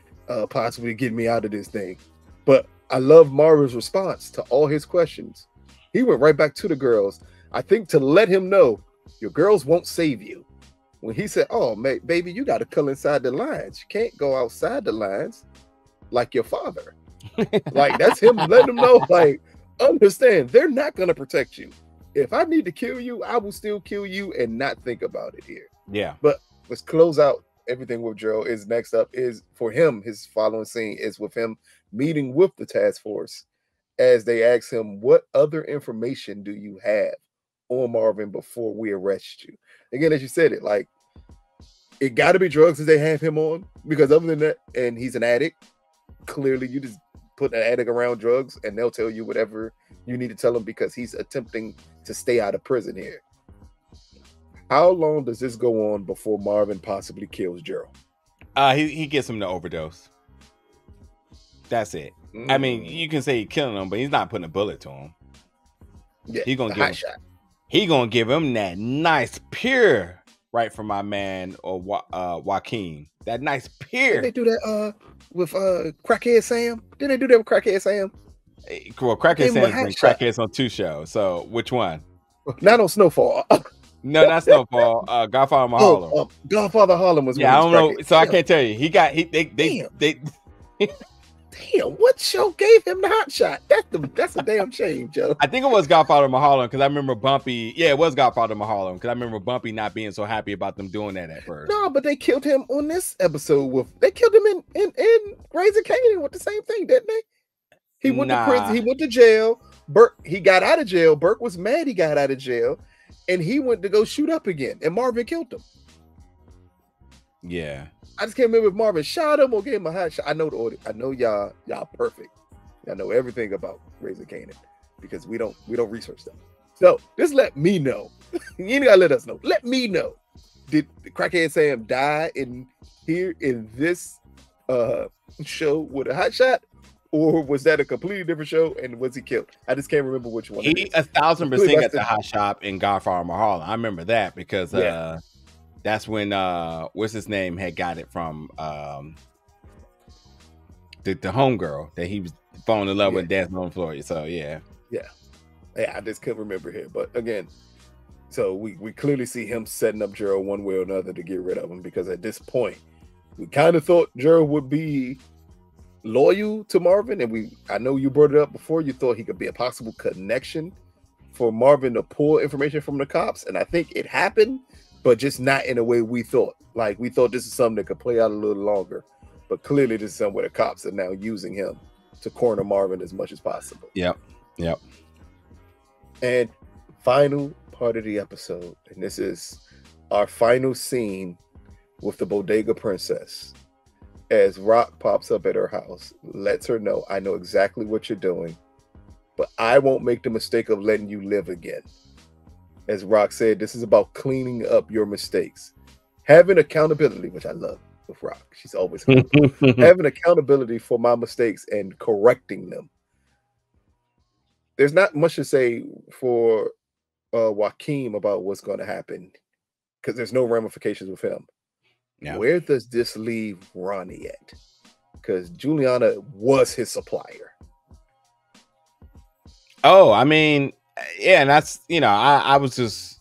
possibly get me out of this thing. But I love Marvin's response to all his questions. He went right back to the girls, I think, to let him know your girls won't save you. When he said, oh, baby, you got to come inside the lines. You can't go outside the lines like your father. Like, that's him letting them know, like, understand, they're not going to protect you. If I need to kill you, I will still kill you and not think about it here. Yeah. But let's close out everything with Gerald. Is next up is for him, his following scene is with him meeting with the task force as they ask him, what other information do you have on Marvin before we arrest you? Again, as you said it, like, it got to be drugs that they have him on, because other than that, and he's an addict, clearly you just put an addict around drugs and they'll tell you whatever you need to tell him because he's attempting to stay out of prison here. How long does this go on before Marvin possibly kills Gerald? He gets him to overdose. That's it. I mean, you can say he's killing him, but he's not putting a bullet to him. Yeah, he's gonna give him that nice pure right from my man or Joaquin. That nice pure. Did they do that with Crackhead Sam? Did they do that with Crackhead Sam? Well, Crackhead Sam's been crackheads on 2 shows. So which one? Not on Snowfall. No, not Snowfall. Godfather Harlem. Godfather Harlem was. Yeah, I don't know. So I can't tell you. They Damn, what show gave him the hot shot? That's a damn shame, Joe. I think it was Godfather Harlem because I remember Bumpy. Yeah, it was Godfather Harlem because I remember Bumpy not being so happy about them doing that at first. No, but they killed him on this episode. They killed him in Raising Kanan with the same thing, didn't they? He went to prison. He went to jail. Burke, he got out of jail. Burke was mad he got out of jail, and he went to go shoot up again. And Marvin killed him. Yeah. I just can't remember if Marvin shot him or gave him a hot shot. I know the order. I know y'all perfect. I know everything about Raising Kanan because we don't research them. So just let me know. You ain't gotta let us know. Let me know. Did Crackhead Sam die in this show with a hot shot, or was that a completely different show and was he killed? I just can't remember which one. He 1,000% at the hot shop in Godfather Harlem. I remember that because that's when what's his name had got it from the homegirl that he was falling in love with dancing on the floor. So yeah, I just couldn't remember here. But again, so we clearly see him setting up Gerald one way or another to get rid of him, because at this point we kind of thought Gerald would be loyal to Marvin, and I know you brought it up before. You thought he could be a possible connection for Marvin to pull information from the cops, and I think it happened, but just not in a way we thought. Like, we thought this is something that could play out a little longer, but clearly this is something where the cops are now using him to corner Marvin as much as possible. Yep. And final part of the episode, and this is our final scene with the Bodega Princess, as Rock pops up at her house, lets her know, I know exactly what you're doing, but I won't make the mistake of letting you live again. As Rock said, this is about cleaning up your mistakes. Having accountability, which I love with Rock. She's always having accountability for my mistakes and correcting them. There's not much to say for Joaquin about what's going to happen, because there's no ramifications with him. Yeah. Where does this leave Ronnie at? Because Juliana was his supplier. Oh, I mean, yeah, and that's, I was just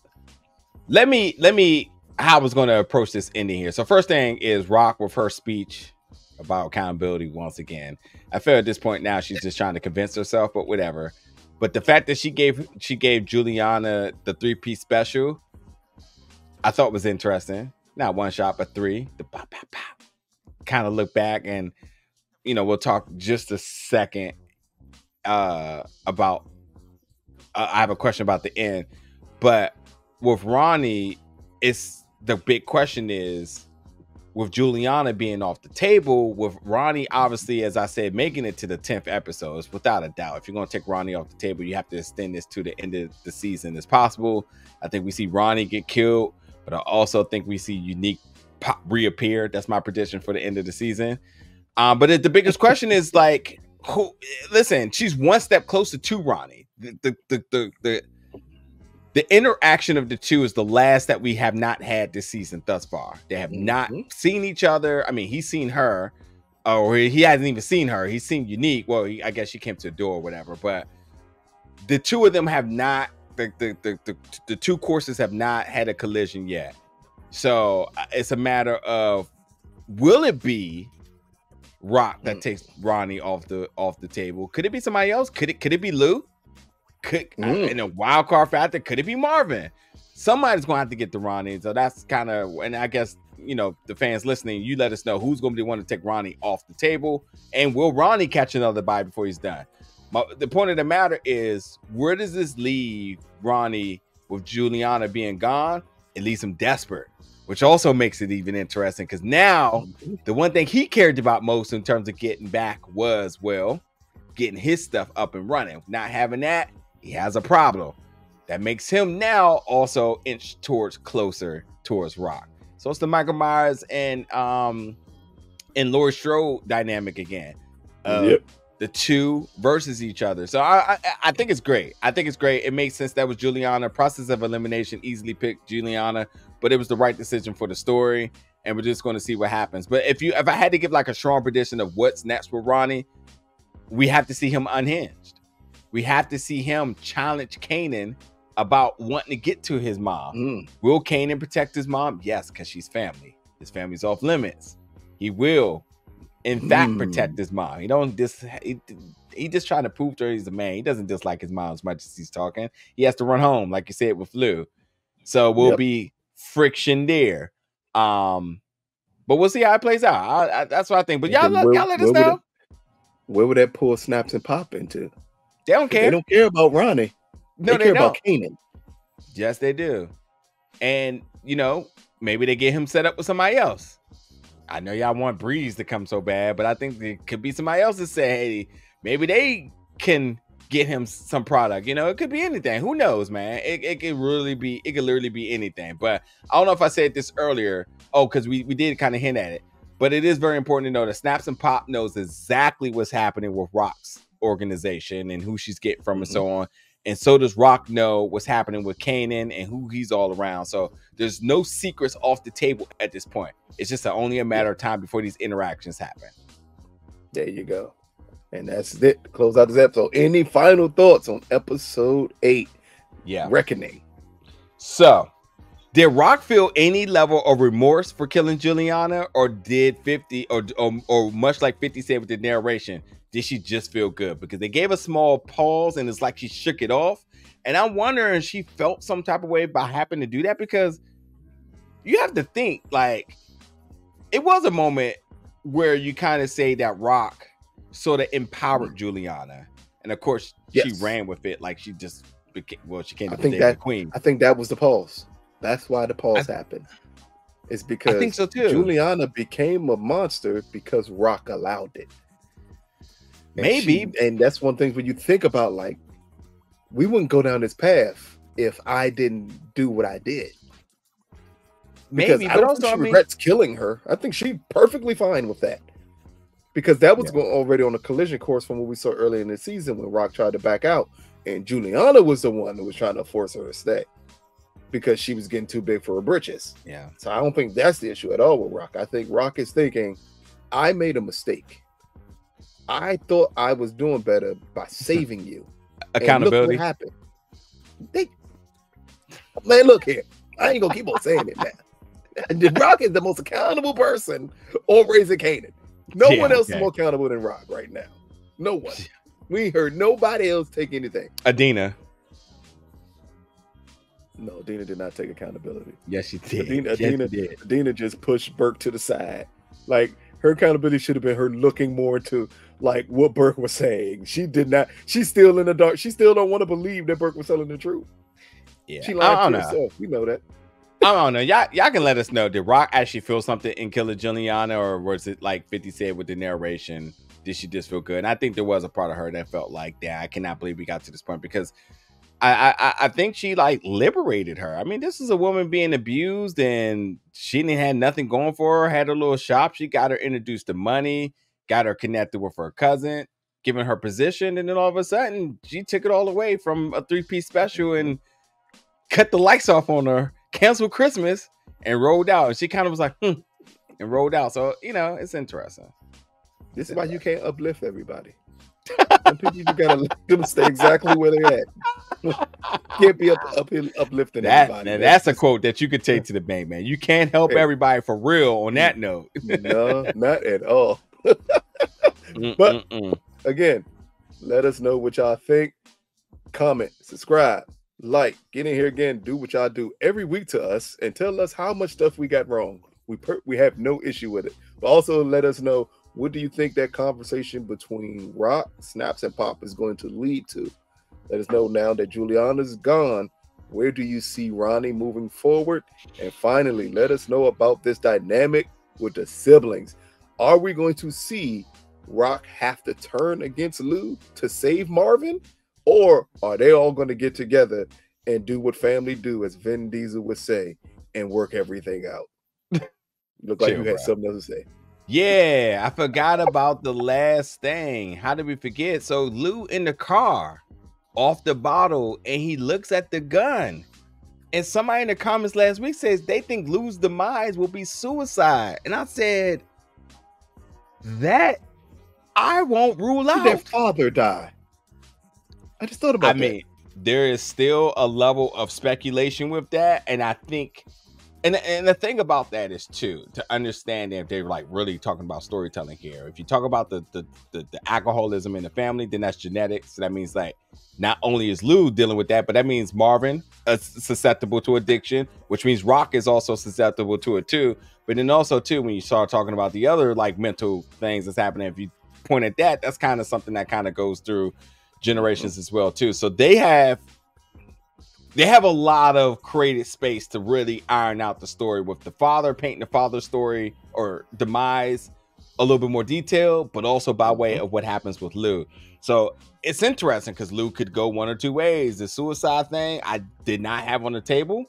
let me how I was going to approach this ending here. So first thing is Rock with her speech about accountability once again. I feel at this point now she's just trying to convince herself, but whatever. But the fact that she gave Juliana the 3-piece special, I thought was interesting. Not one shot, but 3. The pop, pop, pop. Kind of look back, and we'll talk just a second about. I have a question about the end, but with Ronnie, it's the big question is with Juliana being off the table, with Ronnie obviously, as I said, making it to the 10th episode, it's without a doubt. If you're going to take Ronnie off the table, you have to extend this to the end of the season as possible. I think we see Ronnie get killed, but I also think we see Unique reappear. That's my prediction for the end of the season. But the biggest question is, like, who, listen, she's one step closer to Ronnie. The interaction of the two is the last that we have not had this season thus far. They have not seen each other. I mean, he's seen her, or he hasn't even seen her. He's seen Unique. Well, I guess she came to the door or whatever. But the two of them have not. The two courses have not had a collision yet. So it's a matter of, will it be Rock that takes Ronnie off the table? Could it be somebody else? Could it be Lou? In a wild card factor, could it be Marvin? Somebody's going to have to get the Ronnie. So that's kind of, and I guess, the fans listening, you let us know who's going to be the one to take Ronnie off the table, and will Ronnie catch another bite before he's done? The point of the matter is, where does this leave Ronnie with Juliana being gone? It leaves him desperate, which also makes it even interesting, because now the one thing he cared about most in terms of getting back was, well, getting his stuff up and running. Not having that, he has a problem. That makes him now also inch closer towards Rock. So it's the Michael Myers and Laurie Strode dynamic again. The two versus each other. So I think it's great. I think it's great. It makes sense. That was Juliana. Process of elimination, easily picked Juliana, but it was the right decision for the story. And we're just going to see what happens. But if I had to give like a strong prediction of what's next with Ronnie, we have to see him unhinged. We have to see him challenge Kanan about wanting to get to his mom. Will Kanan protect his mom? Yes, because she's family. His family's off limits. He will, in fact, protect his mom. He just trying to prove to her he's a man. He doesn't dislike his mom as much as he's talking. He has to run home, like you said, with Lou. So we'll be friction there. But we'll see how it plays out. That's what I think. But y'all let us know. Where would that pull Snaps and Pop into? They don't care. They don't care about Ronnie. No, they care about Kanan. Yes, they do. And, maybe they get him set up with somebody else. I know y'all want Breeze to come so bad, but I think there could be somebody else that say, hey, maybe they can get him some product. It could be anything. Who knows, man? It could literally be anything. But I don't know if I said this earlier. Oh, because we did kind of hint at it. But it is very important to know that Snaps and Pop knows exactly what's happening with Rock's organization and who she's getting from and so on. And so does Rock know what's happening with Kanan and who he's all around. So there's no secrets off the table at this point. It's just only a matter of time before these interactions happen. There you go. And that's it. Close out this episode. Any final thoughts on episode 8? Yeah. Reckoning. So, did Rock feel any level of remorse for killing Juliana, or did 50 or much like 50 said with the narration, did she just feel good? Because they gave a small pause and it's like she shook it off. And I'm wondering if she felt some type of way by happening to do that, because you have to think, like, it was a moment where you kind of say that Rock sort of empowered Juliana. And of course, she ran with it like she just became, she came to the queen. I think that was the pause. That's why the pause happened. It's because I think so too. Juliana became a monster because Rock allowed it. Maybe. And that's one thing when you think about, like, we wouldn't go down this path if I didn't do what I did. Because maybe, but also she regrets killing her. I think she's perfectly fine with that. Because that was already on a collision course from what we saw earlier in the season when Rock tried to back out. And Juliana was the one that was trying to force her to stay. Because she was getting too big for her britches. Yeah. So I don't think that's the issue at all with Rock. I think Rock is thinking, I made a mistake. I thought I was doing better by saving you. Accountability. And look what happened. Man, look here. I ain't gonna keep on saying it now. Rock is the most accountable person on Raising Kanan. No one else is more accountable than Rock right now. No one. We heard nobody else take anything. Adina. No, Adina did not take accountability. Yes, she did. Adina just pushed Burke to the side. Like, her accountability should have been her looking more into, like, what Burke was saying. She did not. She's still in the dark. She still don't want to believe that Burke was telling the truth. Yeah, she lied to herself. We know that. I don't know. Y'all can let us know. Did Rock actually feel something in killing Juliana, or was it like 50 said with the narration? Did she just feel good? And I think there was a part of her that felt like, that I cannot believe we got to this point, because I think she, like, liberated her. I mean, this is a woman being abused and she didn't have nothing going for her, had a little shop. She got her introduced to money, got her connected with her cousin, given her position, and then all of a sudden she took it all away from a 3-piece special and cut the lights off on her, canceled Christmas, and rolled out. And she kind of was like, and rolled out. So, you know, it's interesting. This is why you can't uplift everybody. Some people, you gotta let them stay exactly where they're at. Can't be uplifting everybody. And that's a quote that you could take to the bank, man. You can't help everybody for real on that note. No, not at all. But again, let us know what y'all think. Comment, subscribe, like, get in here again, do what y'all do every week to us, and tell us how much stuff we got wrong. We have no issue with it. But also let us know, what do you think that conversation between Rock, Snaps, and Pop is going to lead to? Let us know now that Juliana's gone. Where do you see Ronnie moving forward? And finally, let us know about this dynamic with the siblings. Are we going to see Rock have to turn against Lou to save Marvin? Or are they all going to get together and do what family do, as Vin Diesel would say, and work everything out? Look like you had something else to say. Yeah, I forgot about the last thing. How did we forget? So Lou in the car, off the bottle, and he looks at the gun. And somebody in the comments last week says they think Lou's demise will be suicide. And I said, that I won't rule out. Did their father die? I just thought about that. I mean, there is still a level of speculation with that. And I think, and the thing about that is too, to understand if they're like really talking about storytelling here. If you talk about the alcoholism in the family, then that's genetics. So that means like not only is Lou dealing with that, but that means Marvin is susceptible to addiction, which means Rock is also susceptible to it too. But then also too, when you start talking about the other like mental things that's happening, if you point at that, that's kind of something that kind of goes through generations as well too. So they have a lot of creative space to really iron out the story, with the father painting the father's story or demise a little bit more detailed, but also by way of what happens with Lou. So it's interesting because Lou could go one or two ways. The suicide thing I did not have on the table,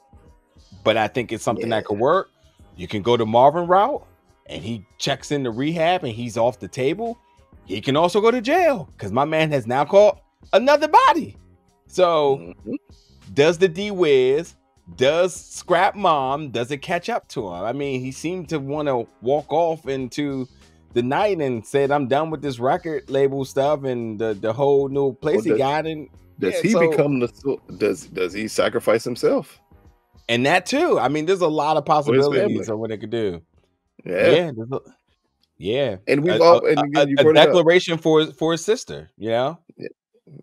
but I think it's something that could work. You can go the Marvin route and he checks into rehab and he's off the table. He can also go to jail because my man has now caught another body. So does the D-Wiz, does Scrap Mom, does it catch up to him? I mean, he seemed to want to walk off into the night and said, I'm done with this record label stuff and the whole new place he got in. Does he become does he sacrifice himself? And that too. I mean, there's a lot of possibilities of what it could do. Yeah. And we've all a declaration for his sister, you know? Yeah.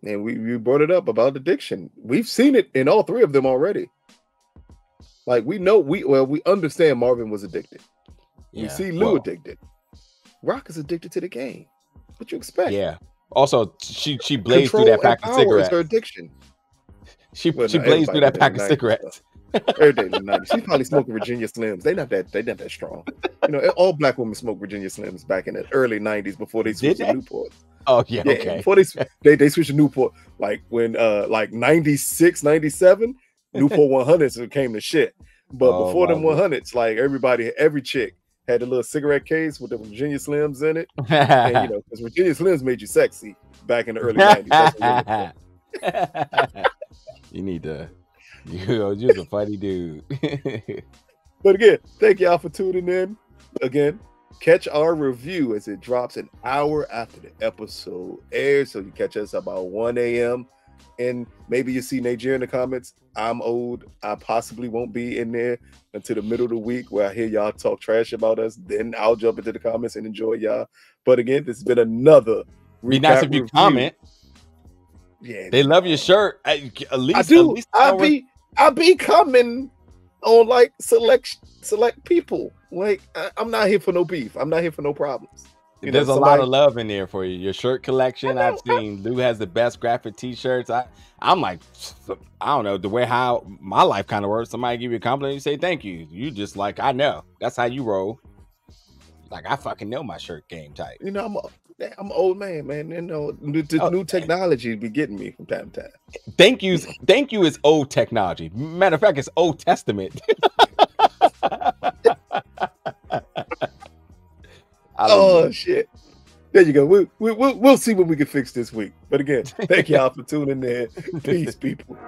And we brought it up about addiction. We've seen it in all three of them already. Like we know we understand Marvin was addicted. We see Lou addicted. Rock is addicted to the game. What you expect? Yeah. Also, she blazed through that pack of cigarettes. Her addiction. She blazed through that pack of cigarettes. Every day in the 90s. She's probably smoking Virginia Slims. They not that strong. You know, all black women smoked Virginia Slims back in the early 90s before they switched to Newport. Oh yeah, okay. Before they switched to Newport, like when like 96, 97, Newport 100s came to shit. But before them 100s, like every chick had a little cigarette case with the Virginia Slims in it. And you know, because Virginia Slims made you sexy back in the early 90s. You need to. You're a funny dude. But again, thank y'all for tuning in. Again, catch our review as it drops an hour after the episode airs. So you catch us about 1 a.m. And maybe you see Nigeria in the comments. I'm old. I possibly won't be in there until the middle of the week where I hear y'all talk trash about us. Then I'll jump into the comments and enjoy y'all. But again, this has been another Be nice if you comment. Yeah, they love your shirt. At least I do. I be coming on like select people. Like I'm not here for no beef. I'm not here for no problems. There's a lot of love in there for you. Your shirt collection, I've seen Lou has the best graphic t-shirts. I'm like, I don't know, the way how my life kind of works. Somebody give you a compliment, you say thank you. You just like, I know. That's how you roll. Like I fucking know my shirt game type. You know, I'm an old man. You know, new technology be getting me from time to time. Thank you is old technology. Matter of fact, it's Old Testament. Oh shit. There you go. We'll see what we can fix this week. But again, thank y'all for tuning in. Peace, people.